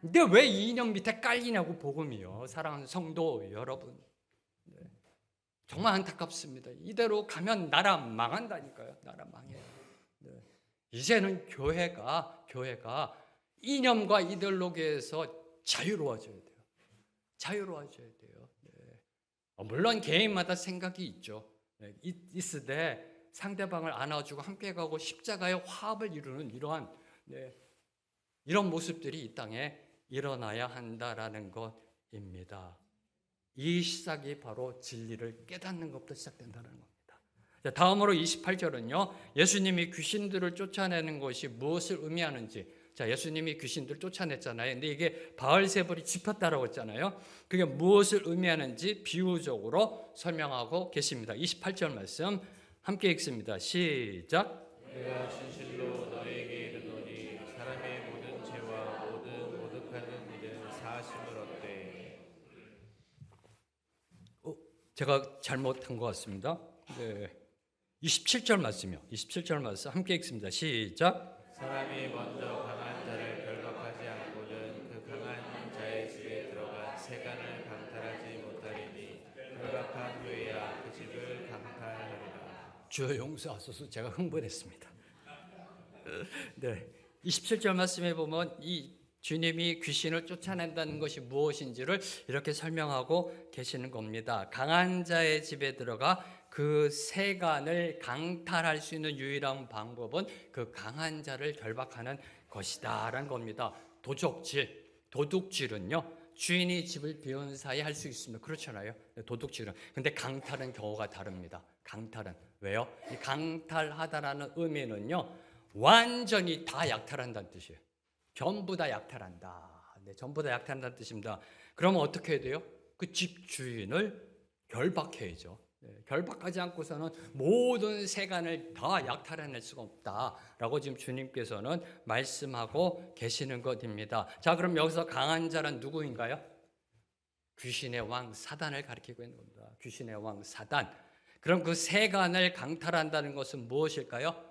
근데 왜 이념 밑에 깔리냐고 복음이요. 사랑하는 성도 여러분. 네. 정말 안타깝습니다. 이대로 가면 나라 망한다니까요. 나라 망해요. 네. 이제는 교회가 이념과 이데올로기에서 자유로워져야 돼요. 자유로워져야 돼요. 네. 물론 개인마다 생각이 있죠. 네. 있으되 상대방을 안아주고 함께 가고 십자가의 화합을 이루는 이러한 이런 모습들이 이 땅에 일어나야 한다라는 것입니다. 이 시작이 바로 진리를 깨닫는 것부터 시작된다는 겁니다. 자, 다음으로 28절은요. 예수님이 귀신들을 쫓아내는 것이 무엇을 의미하는지. 자, 예수님이 귀신들을 쫓아냈잖아요. 근데 이게 바알세불이 짚었다라고 했잖아요. 그게 무엇을 의미하는지 비유적으로 설명하고 계십니다. 28절 말씀 함께 읽습니다. 시작. 내가 진실로 너에게 이르노니 사람의 모든 죄와 모든 모독하는 일은 사하심을 얻되. 제가 잘못한 것 같습니다. 네. 27절 말씀이요. 27절 말씀 함께 읽습니다. 시작. 사람이 먼저 강한 자를 결박하지 않고는 그 강한 자의 집에 들어가 세간을 강탈하지 못하리니 결박한 후에야 그 집을 강탈하리라. 주여 용서하소서. 제가 흥분했습니다. 네. 27절 말씀에 보면 이 주님이 귀신을 쫓아낸다는 것이 무엇인지를 이렇게 설명하고 계시는 겁니다. 강한 자의 집에 들어가 그 세간을 강탈할 수 있는 유일한 방법은 그 강한 자를 결박하는 것이다라는 겁니다. 도둑질은요. 주인이 집을 비운 사이에 할 수 있습니다. 그렇잖아요. 도둑질은. 근데 강탈은 경우가 다릅니다. 강탈은. 왜요? 이 강탈하다라는 의미는요. 완전히 다 약탈한다는 뜻이에요. 전부 다 약탈한다. 네, 전부 다 약탈한다는 뜻입니다. 그러면 어떻게 해야 돼요? 그 집 주인을 결박해야죠. 네, 결박하지 않고서는 모든 세간을 다 약탈해낼 수가 없다라고 지금 주님께서는 말씀하고 계시는 것입니다. 자, 그럼 여기서 강한 자란 누구인가요? 귀신의 왕 사단을 가리키고 있는 겁니다. 귀신의 왕 사단. 그럼 그 세간을 강탈한다는 것은 무엇일까요?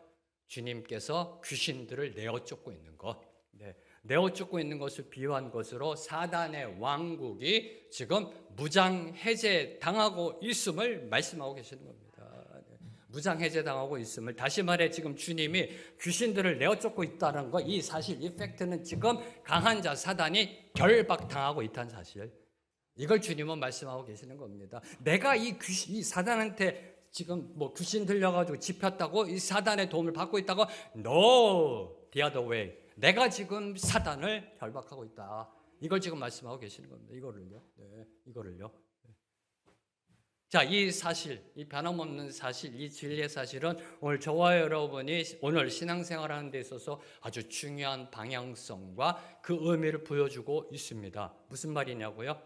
주님께서 귀신들을 내어 쫓고 있는 것. 네, 내어 쫓고 있는 것을 비유한 것으로 사단의 왕국이 지금 무장 해제 당하고 있음을 말씀하고 계시는 겁니다. 네, 무장 해제 당하고 있음을, 다시 말해 지금 주님이 귀신들을 내어 쫓고 있다는 것, 이 사실, 이 팩트는 지금 강한 자 사단이 결박당하고 있다는 사실, 이걸 주님은 말씀하고 계시는 겁니다. 내가 이 사단한테 지금 뭐 귀신 들려가지고 집혔다고 이 사단의 도움을 받고 있다고? No, the other way. 내가 지금 사단을 결박하고 있다. 이걸 지금 말씀하고 계시는 겁니다. 이거를요. 네, 이거를요. 자, 이 사실, 이 변함없는 사실, 이 진리의 사실은 오늘 저와 여러분이 오늘 신앙생활하는 데 있어서 아주 중요한 방향성과 그 의미를 보여주고 있습니다. 무슨 말이냐고요?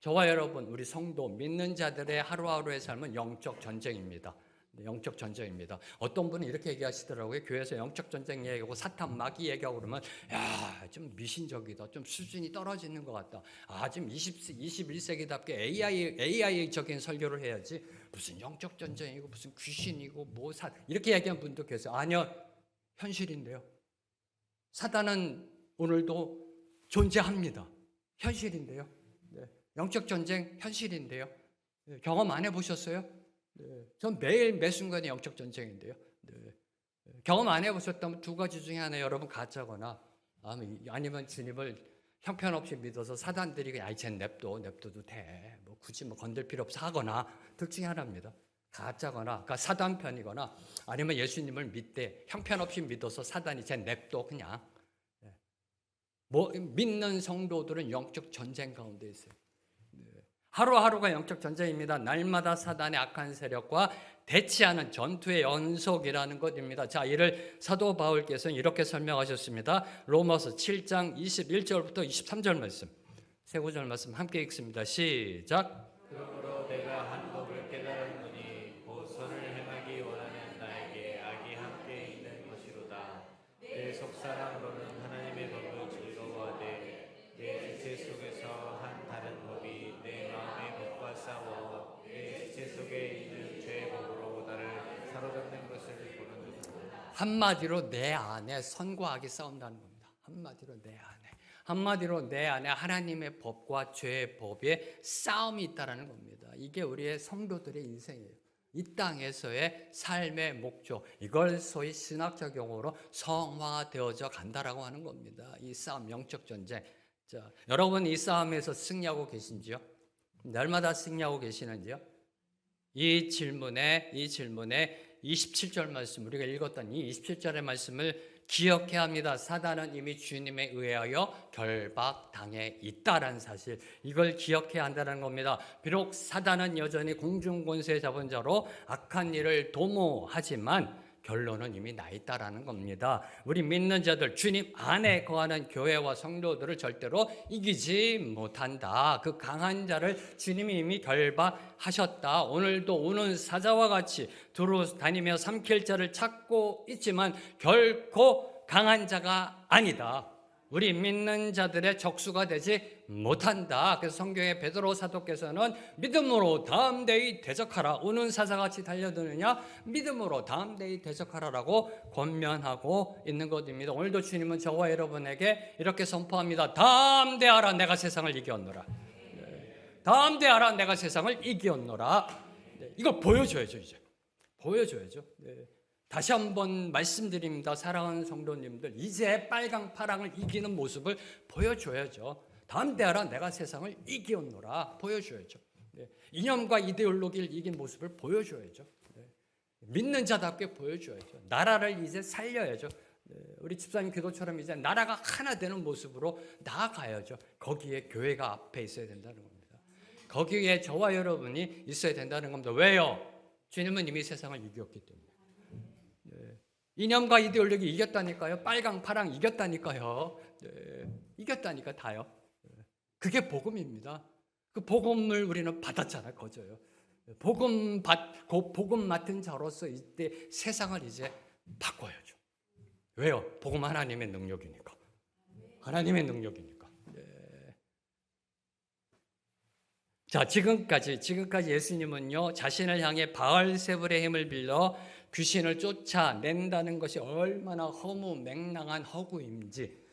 저와 여러분, 우리 성도, 믿는 자들의 하루하루의 삶은 영적 전쟁입니다. 영적 전쟁입니다. 어떤 분은 이렇게 얘기하시더라고요. 교회에서 영적 전쟁 얘기하고 사탄 마귀 얘기하고 그러면 야, 좀 미신적이다. 좀 수준이 떨어지는 것 같다. 아, 지금 21세기답게 AI적인 설교를 해야지. 무슨 영적 전쟁이고 무슨 귀신이고 뭐 이렇게 얘기한 분도 계세요. 아니요. 현실인데요. 사단은 오늘도 존재합니다. 현실인데요. 네. 영적 전쟁 현실인데요. 네. 경험 안 해보셨어요? 네, 전 매일 매 순간이 영적 전쟁인데요. 네, 경험 안 해보셨다면 두 가지 중에 하나, 여러분 가짜거나 아니면 주님을 형편없이 믿어서 사단들이 그냥 아이 쟤 냅둬도 돼. 뭐 굳이 뭐 건들 필요 없어 하거나, 둘 중에 하나입니다. 가짜거나, 그러니까 사단 편이거나, 아니면 예수님을 믿되 형편없이 믿어서 사단이 쟤 냅둬 그냥. 네. 뭐 믿는 성도들은 영적 전쟁 가운데 있어요. 하루하루가 영적 전쟁입니다. 날마다 사단의 악한 세력과 대치하는 전투의 연속이라는 것입니다. 자, 이를 사도 바울께서는 이렇게 설명하셨습니다. 로마서 7장 21절부터 23절 말씀, 세 구절 말씀 함께 읽습니다. 시작. 그러므로 내가 한 법을 깨달았노니 곧 선을 행하기 원하는 나에게 악이 함께 있는 것이로다. 내 속사람으로는 하나님의 법을 즐거워하되 내 지체 속에서 한 다른 법이 내 마음의 법과 싸워 내 지체 속에 있는 죄의 법으로 나를 사로잡는 것을 보는도다. 한마디로 내 안에 선과 악이 싸운다는 겁니다. 한마디로 내 안에 하나님의 법과 죄의 법의 싸움이 있다는 겁니다. 이게 우리의 성도들의 인생이에요. 이 땅에서의 삶의 목적, 이걸 소위 신학적 용어로 성화되어져 간다라고 하는 겁니다. 이 싸움, 영적 전쟁. 자, 여러분 이 싸움에서 승리하고 계신지요? 날마다 승리하고 계시는지요? 이 질문에 27절 말씀, 우리가 읽었던 이 27절의 말씀을 기억해야 합니다. 사단은 이미 주님에 의하여 결박당해 있다라는 사실, 이걸 기억해야 한다는 겁니다. 비록 사단은 여전히 공중권세 잡은 자로 악한 일을 도모하지만 결론은 이미 나 있다라는 겁니다. 우리 믿는 자들, 주님 안에 거하는 교회와 성도들을 절대로 이기지 못한다. 그 강한 자를 주님이 이미 결박하셨다. 오늘도 오는 사자와 같이 두루 다니며 삼킬 자를 찾고 있지만 결코 강한 자가 아니다. 우리 믿는 자들의 적수가 되지 못한다. 그래서 성경의 베드로 사도께서는 믿음으로 담대히 대적하라. 오는 사자같이 달려드느냐? 믿음으로 담대히 대적하라라고 권면하고 있는 것입니다. 오늘도 주님은 저와 여러분에게 이렇게 선포합니다. 담대하라, 내가 세상을 이겼노라. 담대하라, 내가 세상을 이겼노라. 이걸 보여줘야죠. 이제 보여줘야죠. 다시 한번 말씀드립니다. 사랑하는 성도님들, 이제 빨강 파랑을 이기는 모습을 보여줘야죠. 담대하라, 내가 세상을 이기었노라 보여줘야죠. 이념과 이데올로기를 이긴 모습을 보여줘야죠. 믿는 자답게 보여줘야죠. 나라를 이제 살려야죠. 우리 집사님 기도처럼 이제 나라가 하나 되는 모습으로 나아가야죠. 거기에 교회가 앞에 있어야 된다는 겁니다. 거기에 저와 여러분이 있어야 된다는 겁니다. 왜요? 주님은 이미 세상을 이겼기 때문에. 이념과 이데올로기 이겼다니까요. 빨강 파랑 이겼다니까요. 이겼다니까 다요. 그게 복음입니다. 그 복음을 우리는 받았잖아요. 거저요. 복음 맡은 자로서 이때 세상을 이제 바꿔야죠. 왜요? 복음 하나님의 능력이니까. 하나님의 능력이니까. 자, 지금까지 예수님은요, 자신을 향해 바알세불의 힘을 빌려 귀신을 쫓아낸다는 것이 얼마나 허무맹랑한 허구인지,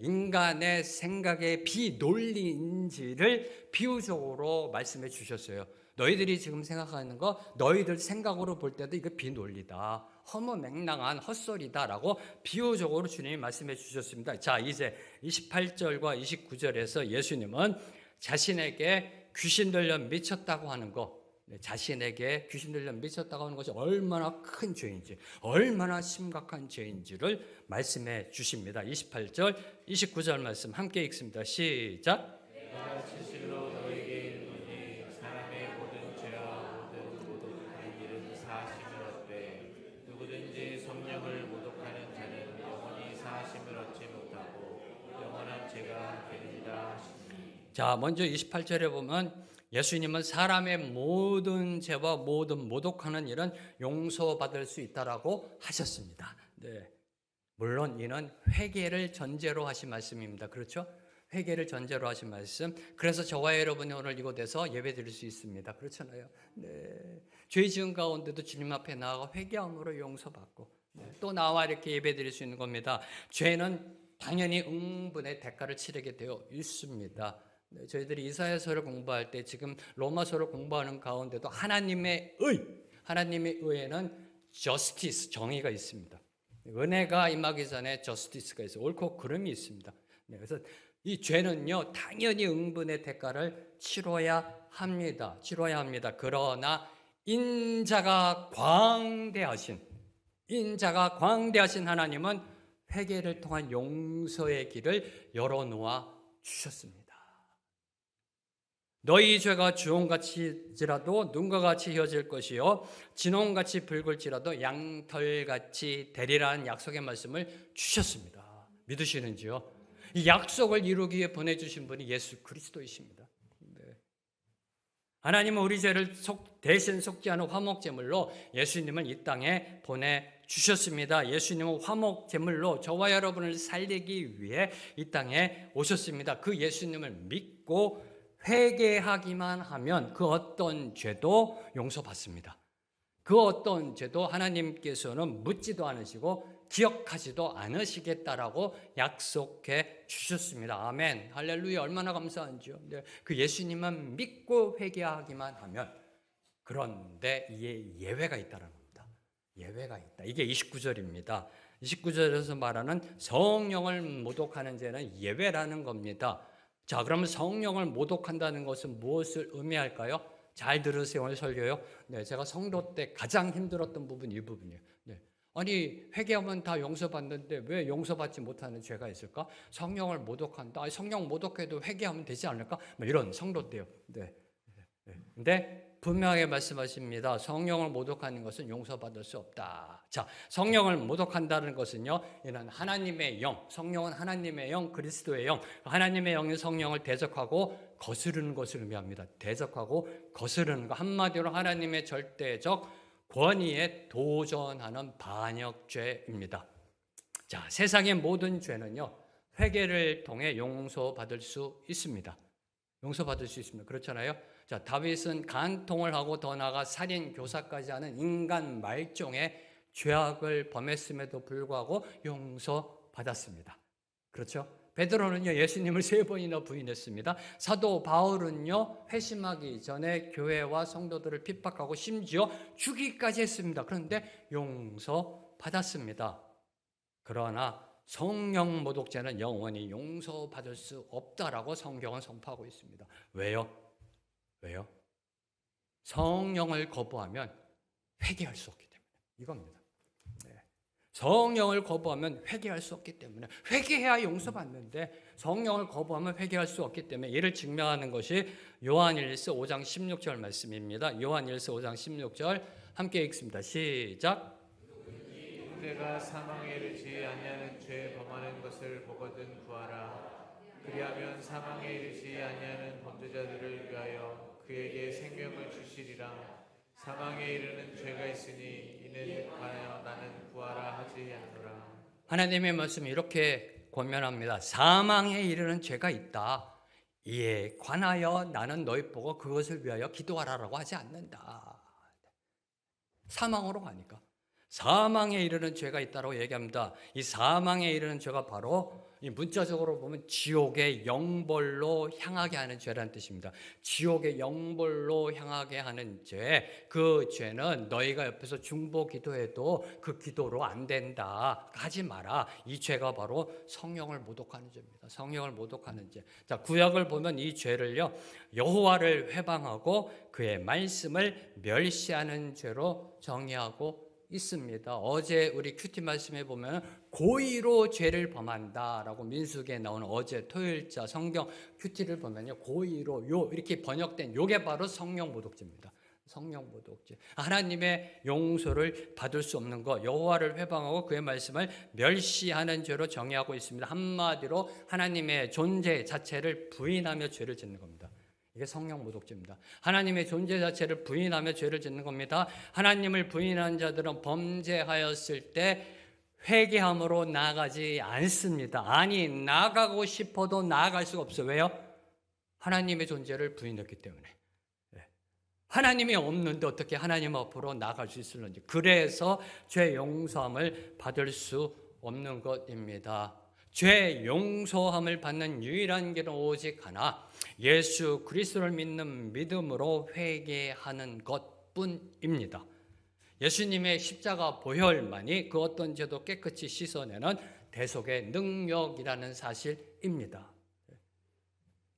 인간의 생각의 비논리인지를 비유적으로 말씀해 주셨어요. 너희들이 지금 생각하는 거, 너희들 생각으로 볼 때도 이거 비논리다, 허무맹랑한 헛소리다라고 비유적으로 주님이 말씀해 주셨습니다. 자, 이제 28절과 29절에서 예수님은 자신에게 귀신 들려 미쳤다고 하는 거, 자신에게 귀신 들려 미쳤다고 하는 것이 얼마나 큰 죄인지, 얼마나 심각한 죄인지를 말씀해 주십니다. 28절, 29절 말씀 함께 읽습니다. 시작. 내가 진실로 너에게 이르노니 사람의 모든 죄와 모든 모독하는 일은 사하심을 얻되 누구든지 성령을 모독하는 자는 영원히 사하심을 얻지 못하고 영원한 죄가 되리라 하시니. 자, 먼저 28절에 보면 예수님은 사람의 모든 죄와 모든 모독하는 일은 용서받을 수 있다라고 하셨습니다. 물론 이는 회개를 전제로 하신 말씀입니다. 그렇죠? 회개를 전제로 하신 말씀. 그래서 저와 여러분이 오늘 이곳에서 예배드릴 수 있습니다. 그렇잖아요. 죄 지은 가운데도 주님 앞에 나아가 회개함으로 용서받고 또 나와 이렇게 예배드릴 수 있는 겁니다. 죄는 당연히 응분의 대가를 치르게 되어 있습니다. 저희들이 이사야서를 공부할 때 지금 로마서를 공부하는 가운데도 하나님의 의에는 justice, 정의가 있습니다. 은혜가 임하기 전에 justice가 있어요. 옳고 그름이 있습니다. 그래서 이 죄는요, 당연히 응분의 대가를 치러야 합니다. 그러나 인자가 광대하신 하나님은 회개를 통한 용서의 길을 열어놓아 주셨습니다. 너희 죄가 주홍같이지라도 눈과 같이 휘어질 것이요 진홍같이 붉을지라도 양털같이 되리라는 약속의 말씀을 주셨습니다. 믿으시는지요? 이 약속을 이루기 위해 보내주신 분이 예수 그리스도이십니다. 하나님은 우리 죄를 대신 속죄하는 화목제물로 예수님을 이 땅에 보내주셨습니다. 예수님은 화목제물로 저와 여러분을 살리기 위해 이 땅에 오셨습니다. 그 예수님을 믿고 회개하기만 하면 그 어떤 죄도 용서받습니다. 그 어떤 죄도 하나님께서는 묻지도 않으시고 기억하지도 않으시겠다라고 약속해 주셨습니다. 아멘, 할렐루야, 얼마나 감사한지요. 그 예수님만 믿고 회개하기만 하면, 그런데 이에 예외가 있다는 겁니다. 예외가 있다. 이게 29절입니다. 29절에서 말하는 성령을 모독하는 죄는 예외라는 겁니다. 자, 그러면 성령을 모독한다는 것은 무엇을 의미할까요? 잘 들으세요. 오늘 설교요. 제가 성도 때 가장 힘들었던 부분이 이 부분이에요. 아니 회개하면 다 용서받는데 왜 용서받지 못하는 죄가 있을까? 성령을 모독한다. 아니, 성령 모독해도 회개하면 되지 않을까? 뭐 이런 성도때요. 네. 근데 분명하게 말씀하십니다. 성령을 모독하는 것은 용서받을 수 없다. 자, 성령을 모독한다는 것은요, 이는 하나님의 영, 성령은 하나님의 영, 그리스도의 영, 하나님의 영인 성령을 대적하고 거스르는 것을 의미합니다. 대적하고 거스르는 것, 한마디로 하나님의 절대적 권위에 도전하는 반역죄입니다. 자, 세상의 모든 죄는요, 회개를 통해 용서받을 수 있습니다. 용서받을 수 있습니다. 그렇잖아요. 자, 다윗은 간통을 하고 더 나아가 살인, 교사까지 하는 인간 말종의 죄악을 범했음에도 불구하고 용서받았습니다. 그렇죠? 베드로는요, 예수님을 3번이나 부인했습니다. 사도 바울은요, 회심하기 전에 교회와 성도들을 핍박하고 심지어 죽이기까지 했습니다. 그런데 용서받았습니다. 그러나 성령 모독죄는 영원히 용서받을 수 없다라고 성경은 선포하고 있습니다. 왜요? 성령을 거부하면 회개할 수 없기 때문에. 이겁니다. 네. 성령을 거부하면 회개할 수 없기 때문에. 회개해야 용서받는데 성령을 거부하면 회개할 수 없기 때문에 이를 증명하는 것이 요한일서 5장 16절 말씀입니다. 요한일서 5장 16절 함께 읽습니다. 시작. 형제가 사망에 이르지 아니하는 죄 범하는 것을 보거든 구하라. 그리하면 사망에 이르지 아니하는 범죄자들을 위하여 그에게 생명을 주시리라. 사망에 이르는 죄가 있으니 이는 관하여 나는 구하라 하지 않노라. 하나님의 말씀이 이렇게 권면합니다. 사망에 이르는 죄가 있다. 이에 관하여 나는 너희 보고 그것을 위하여 기도하라라고 하지 않는다. 사망으로 가니까. 사망에 이르는 죄가 있다고 얘기합니다. 이 사망에 이르는 죄가 바로 이 문자적으로 보면 지옥의 영벌로 향하게 하는 죄라는 뜻입니다. 지옥의 영벌로 향하게 하는 죄, 그 죄는 너희가 옆에서 중보 기도해도 그 기도로 안 된다. 하지 마라. 이 죄가 바로 성령을 모독하는 죄입니다. 성령을 모독하는 죄. 자, 구약을 보면 이 죄를요, 여호와를 회방하고 그의 말씀을 멸시하는 죄로 정의하고 있습니다. 어제 우리 큐티 말씀에 보면 고의로 죄를 범한다라고 민수기에 나오는 어제 토요일자 성경 큐티를 보면요, 고의로 이렇게 번역된 요게 바로 성령 모독죄입니다. 성령 모독죄. 하나님의 용서를 받을 수 없는 것, 여호와를 회방하고 그의 말씀을 멸시하는 죄로 정의하고 있습니다. 한마디로 하나님의 존재 자체를 부인하며 죄를 짓는 겁니다. 이게 성령 모독죄입니다. 하나님의 존재 자체를 부인하며 죄를 짓는 겁니다. 하나님을 부인한 자들은 범죄하였을 때 회개함으로 나아가지 않습니다. 아니, 나아가고 싶어도 나아갈 수가 없어요. 왜요? 하나님의 존재를 부인했기 때문에. 하나님이 없는데 어떻게 하나님 앞으로 나아갈 수 있을는지. 그래서 죄 용서함을 받을 수 없는 것입니다. 죄 용서함을 받는 유일한 길은 오직 하나, 예수 그리스도를 믿는 믿음으로 회개하는 것뿐입니다. 예수님의 십자가 보혈만이 그 어떤 죄도 깨끗이 씻어내는 대속의 능력이라는 사실입니다.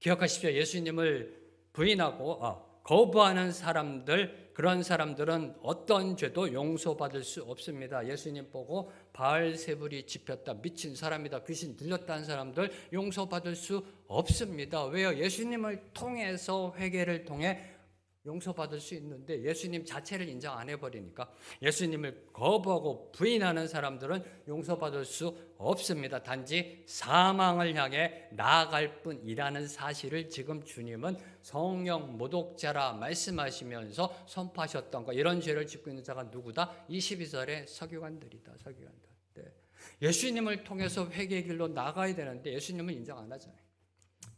기억하십시오. 예수님을 부인하고 거부하는 사람들, 그런 사람들은 어떤 죄도 용서받을 수 없습니다. 예수님 보고 바알세불이 짚였다, 미친 사람이다, 귀신 들렸다는 사람들 용서받을 수 없습니다. 왜요? 예수님을 통해서 회개를 통해 용서받을 수 있는데 예수님 자체를 인정 안 해버리니까 예수님을 거부하고 부인하는 사람들은 용서받을 수 없습니다. 단지 사망을 향해 나아갈 뿐이라는 사실을 지금 주님은 성령 모독자라 말씀하시면서 선포하셨던 것, 이런 죄를 짓고 있는 자가 누구다? 22절의 서기관들이다. 서기관들. 네. 예수님을 통해서 회개의 길로 나가야 되는데 예수님은 인정 안 하잖아요.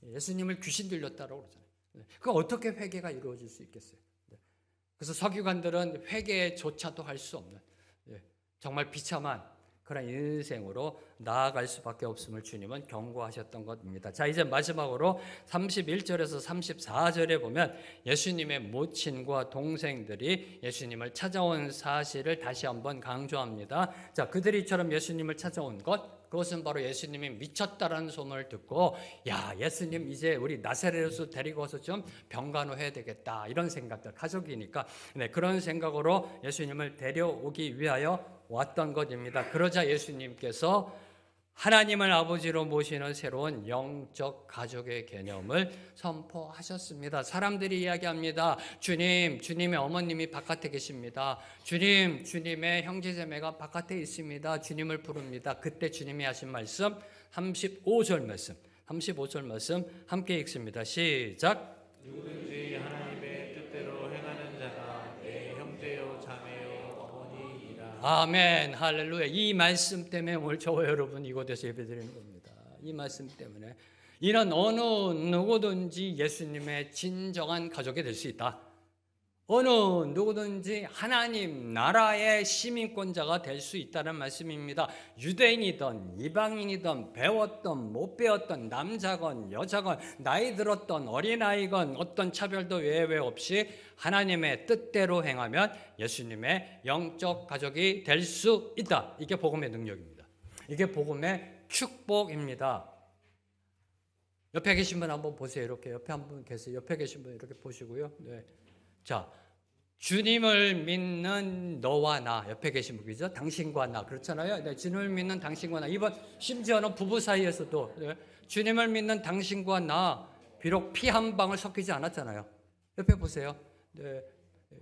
예수님을 귀신 들렸다고 그러잖아요. 그 어떻게 회개가 이루어질 수 있겠어요? 그래서 서기관들은 회개조차도 할 수 없는 정말 비참한 그런 인생으로 나아갈 수밖에 없음을 주님은 경고하셨던 것입니다. 자, 이제 마지막으로 31절에서 34절에 보면 예수님의 모친과 동생들이 예수님을 찾아온 사실을 다시 한번 강조합니다. 자, 그들이 이처럼 예수님을 찾아온 것, 그것은 바로 예수님이 미쳤다라는 소문을 듣고, 야, 예수님 이제 우리 나사렛에서 데리고 와서 좀 병간호해야 되겠다, 이런 생각들, 가족이니까 그런 생각으로 예수님을 데려오기 위하여 왔던 것입니다. 그러자 예수님께서 하나님을 아버지로 모시는 새로운 영적 가족의 개념을 선포하셨습니다. 사람들이 이야기합니다. 주님의 어머님이 바깥에 계십니다. 주님의 형제자매가 바깥에 있습니다. 주님을 부릅니다. 그때 주님이 하신 말씀 35절 말씀 함께 읽습니다. 시작. 누구든지 하나님의 뜻대로 행하는 자가 내 형제요 자매요 어머니이라. 아멘, 할렐루야. 이 말씀 때문에 오늘 저와 여러분 이곳에서 예배드리는 겁니다. 이 말씀 때문에 이는 어느 누구든지 예수님의 진정한 가족이 될 수 있다. 어느 누구든지 하나님 나라의 시민권자가 될 수 있다는 말씀입니다. 유대인이든 이방인이든 배웠던 못 배웠던 남자건 여자건 나이 들었던 어린아이건 어떤 차별도 예외 없이 하나님의 뜻대로 행하면 예수님의 영적 가족이 될 수 있다. 이게 복음의 능력입니다. 이게 복음의 축복입니다. 옆에 계신 분 한번 보세요. 이렇게 옆에 한 분 계세요. 옆에 계신 분 이렇게 보시고요. 네. 자, 주님을 믿는 너와 나, 옆에 계신 분이죠. 당신과 나, 그렇잖아요. 네, 주님을 믿는 당신과 나. 이번 심지어는 부부 사이에서도 네, 주님을 믿는 당신과 나, 비록 피 한 방울 섞이지 않았잖아요. 옆에 보세요. 네,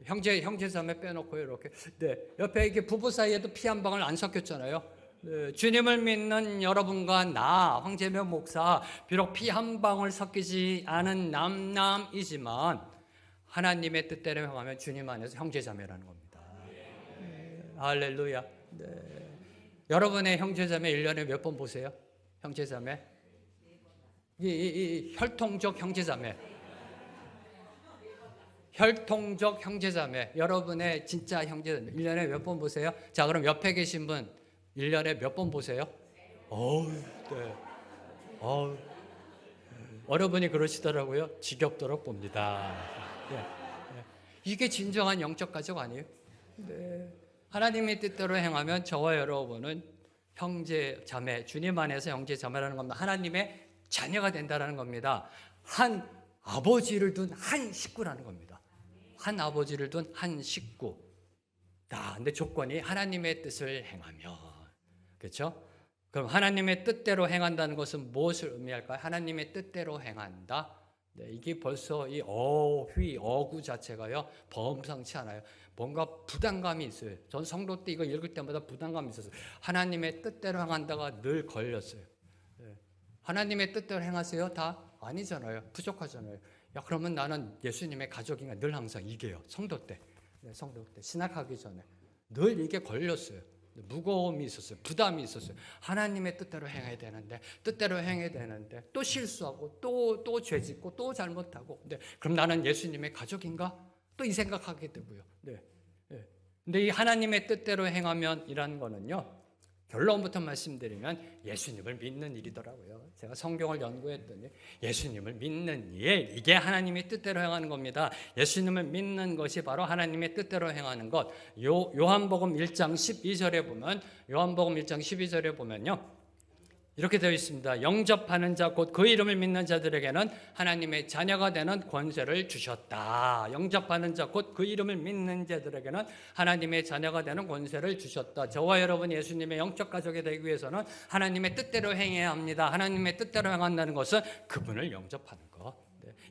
형제자매 빼놓고요, 이렇게. 네, 옆에 이렇게 부부 사이에도 피 한 방울 안 섞였잖아요. 네, 주님을 믿는 여러분과 나, 황재명 목사, 비록 피 한 방울 섞이지 않은 남남이지만 하나님의 뜻대로 행하면 주님 안에서 형제자매라는 겁니다. 네, 할렐루야. 네. 여러분의 형제자매 1년에 몇 번 보세요? 형제자매? 이 혈통적 형제자매. 혈통적 형제자매. 여러분의 진짜 형제자매 1년에 몇 번 보세요? 자, 그럼 옆에 계신 분 1년에 몇 번 보세요? 네. 여러분이 그러시더라고요. 지겹도록 봅니다. 네. 이게 진정한 영적 가족 아니에요? 네. 하나님의 뜻대로 행하면 저와 여러분은 형제 자매, 주님 안에서 형제 자매라는 겁니다. 하나님의 자녀가 된다는 겁니다. 한 아버지를 둔 한 식구라는 겁니다. 한 아버지를 둔 한 식구. 근데 조건이 하나님의 뜻을 행하면, 그렇죠? 그럼 하나님의 뜻대로 행한다는 것은 무엇을 의미할까요? 하나님의 뜻대로 행한다. 네, 이게 벌써 이 어구 자체가요 범상치 않아요. 뭔가 부담감이 있어요. 전 성도 때 이거 읽을 때마다 부담감이 있었어요. 하나님의 뜻대로 행한다가 늘 걸렸어요. 네. 하나님의 뜻대로 행하세요? 다 아니잖아요. 부족하잖아요. 야, 그러면 나는 예수님의 가족인가? 늘 항상 이게요. 성도 때, 네, 성도 때 신학하기 전에 늘 이게 걸렸어요. 무거움이 있었어요. 부담이 있었어요. 하나님의 뜻대로 행해야 되는데, 또 실수하고, 또 죄짓고, 또 잘못하고. 네, 그럼 나는 예수님의 가족인가? 또 이 생각하게 되고요. 네. 근데 이 하나님의 뜻대로 행하면 이라는 거는요, 결론부터 말씀드리면 예수님을 믿는 일이더라고요. 제가 성경을 연구했더니 예수님을 믿는 일, 이게 하나님의 뜻대로 행하는 겁니다. 예수님을 믿는 것이 바로 하나님의 뜻대로 행하는 것. 요한복음 1장 12절에 보면요, 이렇게 되어 있습니다. 영접하는 자 곧 그 이름을 믿는 자들에게는 하나님의 자녀가 되는 권세를 주셨다. 영접하는 자 곧 그 이름을 믿는 자들에게는 하나님의 자녀가 되는 권세를 주셨다. 저와 여러분 예수님의 영적 가족이 되기 위해서는 하나님의 뜻대로 행해야 합니다. 하나님의 뜻대로 행한다는 것은 그분을 영접하는 것,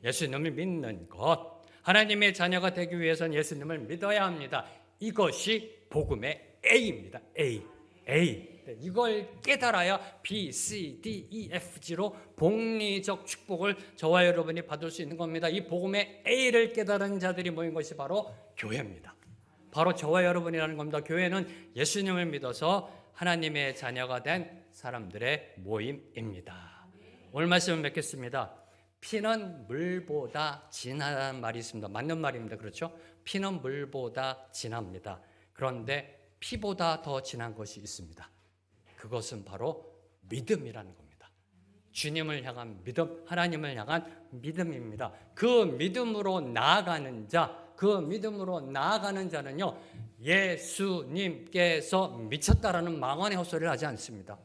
예수님을 믿는 것. 하나님의 자녀가 되기 위해서는 예수님을 믿어야 합니다. 이것이 복음의 A입니다. A. 이걸 깨달아야 B, C, D, E, F, G로 복리적 축복을 저와 여러분이 받을 수 있는 겁니다. 이 복음의 A를 깨달은 자들이 모인 것이 바로 교회입니다. 바로 저와 여러분이라는 겁니다. 교회는 예수님을 믿어서 하나님의 자녀가 된 사람들의 모임입니다. 오늘 말씀을 맺겠습니다. 피는 물보다 진하다는 말이 있습니다. 맞는 말입니다. 그렇죠? 피는 물보다 진합니다. 그런데 피보다 더 진한 것이 있습니다. 그것은 바로 믿음이라는 겁니다. 주님을 향한 믿음, 하나님을 향한 믿음입니다. 그 믿음으로 나아가는 자는요, 예수님께서 미쳤다라는 망언의 헛소리를 하지 않습니다.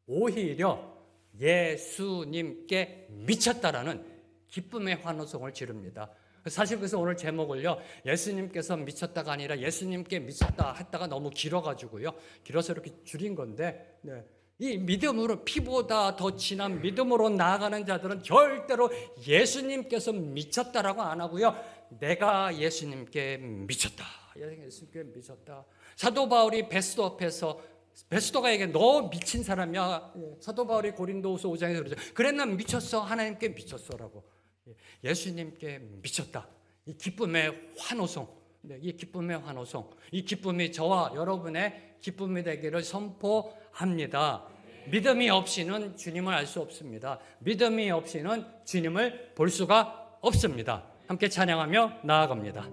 오히려 예수님께 미쳤다라는 기쁨의 환호성을 지릅니다. 사실 그래서 오늘 제목을요, 예수님께서 미쳤다가 아니라 예수님께 미쳤다 했다가 너무 길어가지고요, 길어서 이렇게 줄인 건데, 네. 이 믿음으로, 피보다 더 진한 믿음으로 나아가는 자들은 절대로 예수님께서 미쳤다라고 안 하고요, 내가 예수님께 미쳤다. 예수님께 미쳤다. 사도 바울이 베스도 앞에서, 베스도가 얘기해, 너 미친 사람이야. 사도 바울이 고린도후서 5장에서 그러죠. 그래, 난 미쳤어. 하나님께 미쳤어라고. 예수님께 미쳤다. 이 기쁨의 환호성, 이 기쁨의 환호성, 이 기쁨이 저와 여러분의 기쁨이 되기를 선포합니다. 믿음이 없이는 주님을 알 수 없습니다. 믿음이 없이는 주님을 볼 수가 없습니다. 함께 찬양하며 나아갑니다.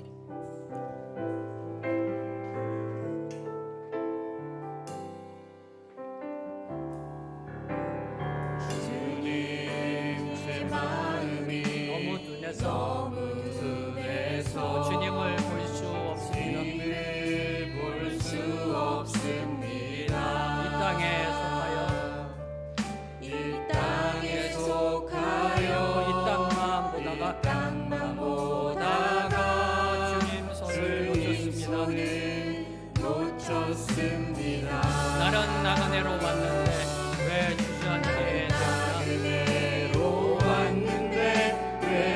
너무 눈에서 주님을 볼 수 없습니다. 이 땅에 속하여 이 땅만 보다가 주님 손을 놓쳤습니다. 나는 나그네로 왔는데 왜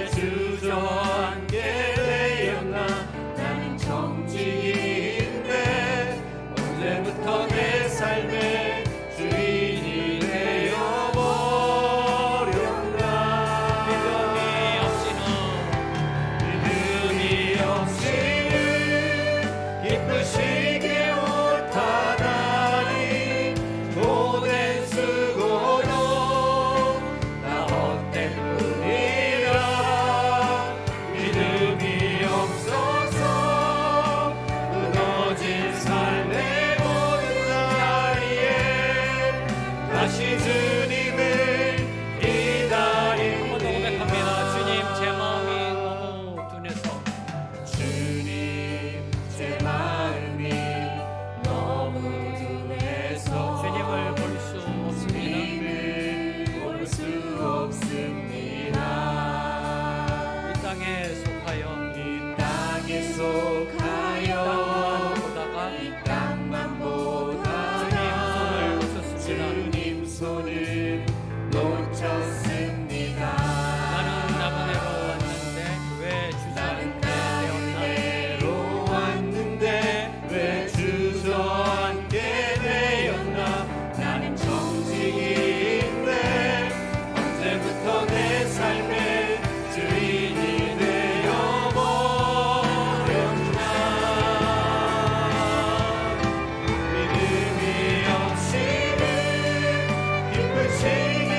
주저앉게 되었나? 나는 정직인데 언제부터 내 삶의 주인이 되어버렸나? 믿음이 없이는 기쁘시게 못하다니 돈은 쓰고도 나 헛된 뿐이라. 믿음이 없어서 무너진 삶의 모든 자리에 다시 주님을 기다리네. 고백합니다. 주님, 제 마음이 너무 둔해서, 주님, 제 마음이 너무 둔해서 주님을 볼 수 없습니다. 이 땅에 속하여 이 땅만 보다가 주님 손을 놓쳤습니다. 나는 나그네로 왔는데 왜 주저앉게 되었나? 나는 정직인데 언제부터 내 삶의 주인이 되어버렸나? 믿음이 없이는 기쁘시게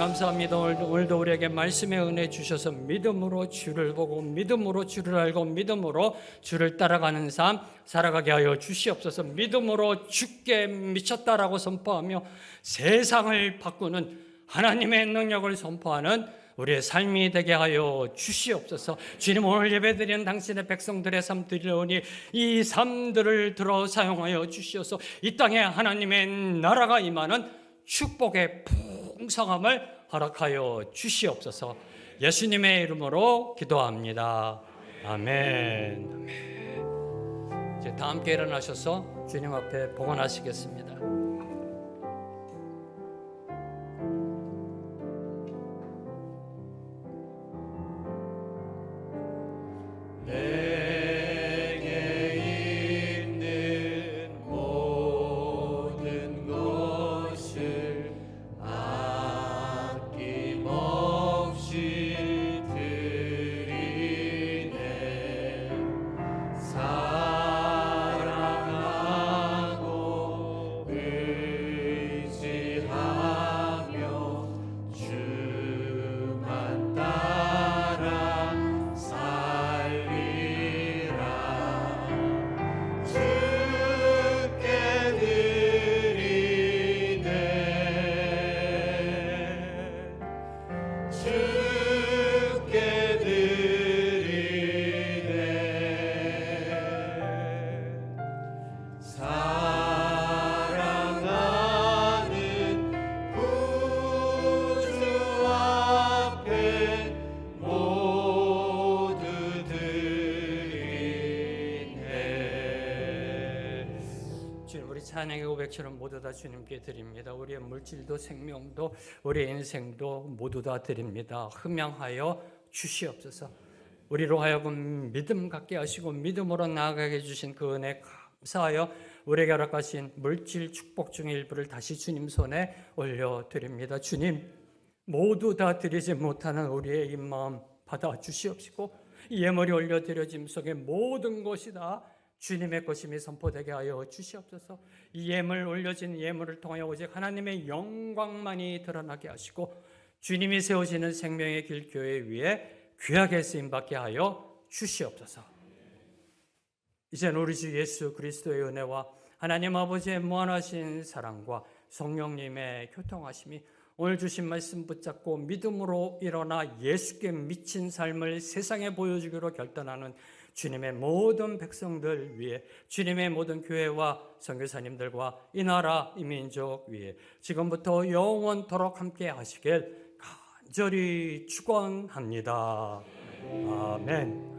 감사합니다. 오늘도 우리에게 말씀의 은혜 주셔서 믿음으로 주를 보고 믿음으로 주를 알고 믿음으로 주를 따라가는 삶 살아가게 하여 주시옵소서. 믿음으로 주께 미쳤다라고 선포하며 세상을 바꾸는 하나님의 능력을 선포하는 우리의 삶이 되게 하여 주시옵소서. 주님, 오늘 예배드리는 당신의 백성들의 삶 드리오니 이 삶들을 들어 사용하여 주시옵소서. 이 땅에 하나님의 나라가 임하는 축복의 풍성함을 허락하여 주시옵소서. 예수님의 이름으로 기도합니다. 아멘. 이제 다 함께 일어나셔서 주님 앞에 봉헌하시겠습니다. 찬양의 고백처럼 모두 다 주님께 드립니다. 우리의 물질도 생명도 우리의 인생도 모두 다 드립니다. 흠양하여 주시옵소서. 우리로 하여금 믿음 갖게 하시고 믿음으로 나아가게 해주신 그 은혜 감사하여 우리에게 허락하신 물질 축복 중의 일부를 다시 주님 손에 올려드립니다. 주님, 모두 다 드리지 못하는 우리의 이 마음 받아주시옵시고 예물이 올려드려짐 속에 모든 것이 다 주님의 것임이 선포되게 하여 주시옵소서. 이 예물 올려진 예물을 통하여 오직 하나님의 영광만이 드러나게 하시고 주님이 세우시는 생명의 길 교회 위에 귀하게 쓰임받게 하여 주시옵소서. 이제는 우리 주 예수 그리스도의 은혜와 하나님 아버지의 무한하신 사랑과 성령님의 교통하심이 오늘 주신 말씀 붙잡고 믿음으로 일어나 예수께 미친 삶을 세상에 보여주기로 결단하는 주님의 모든 백성들 위해, 주님의 모든 교회와 선교사님들과 이 나라 이 민족 위에 지금부터 영원토록 함께 하시길 간절히 축원합니다. 아멘.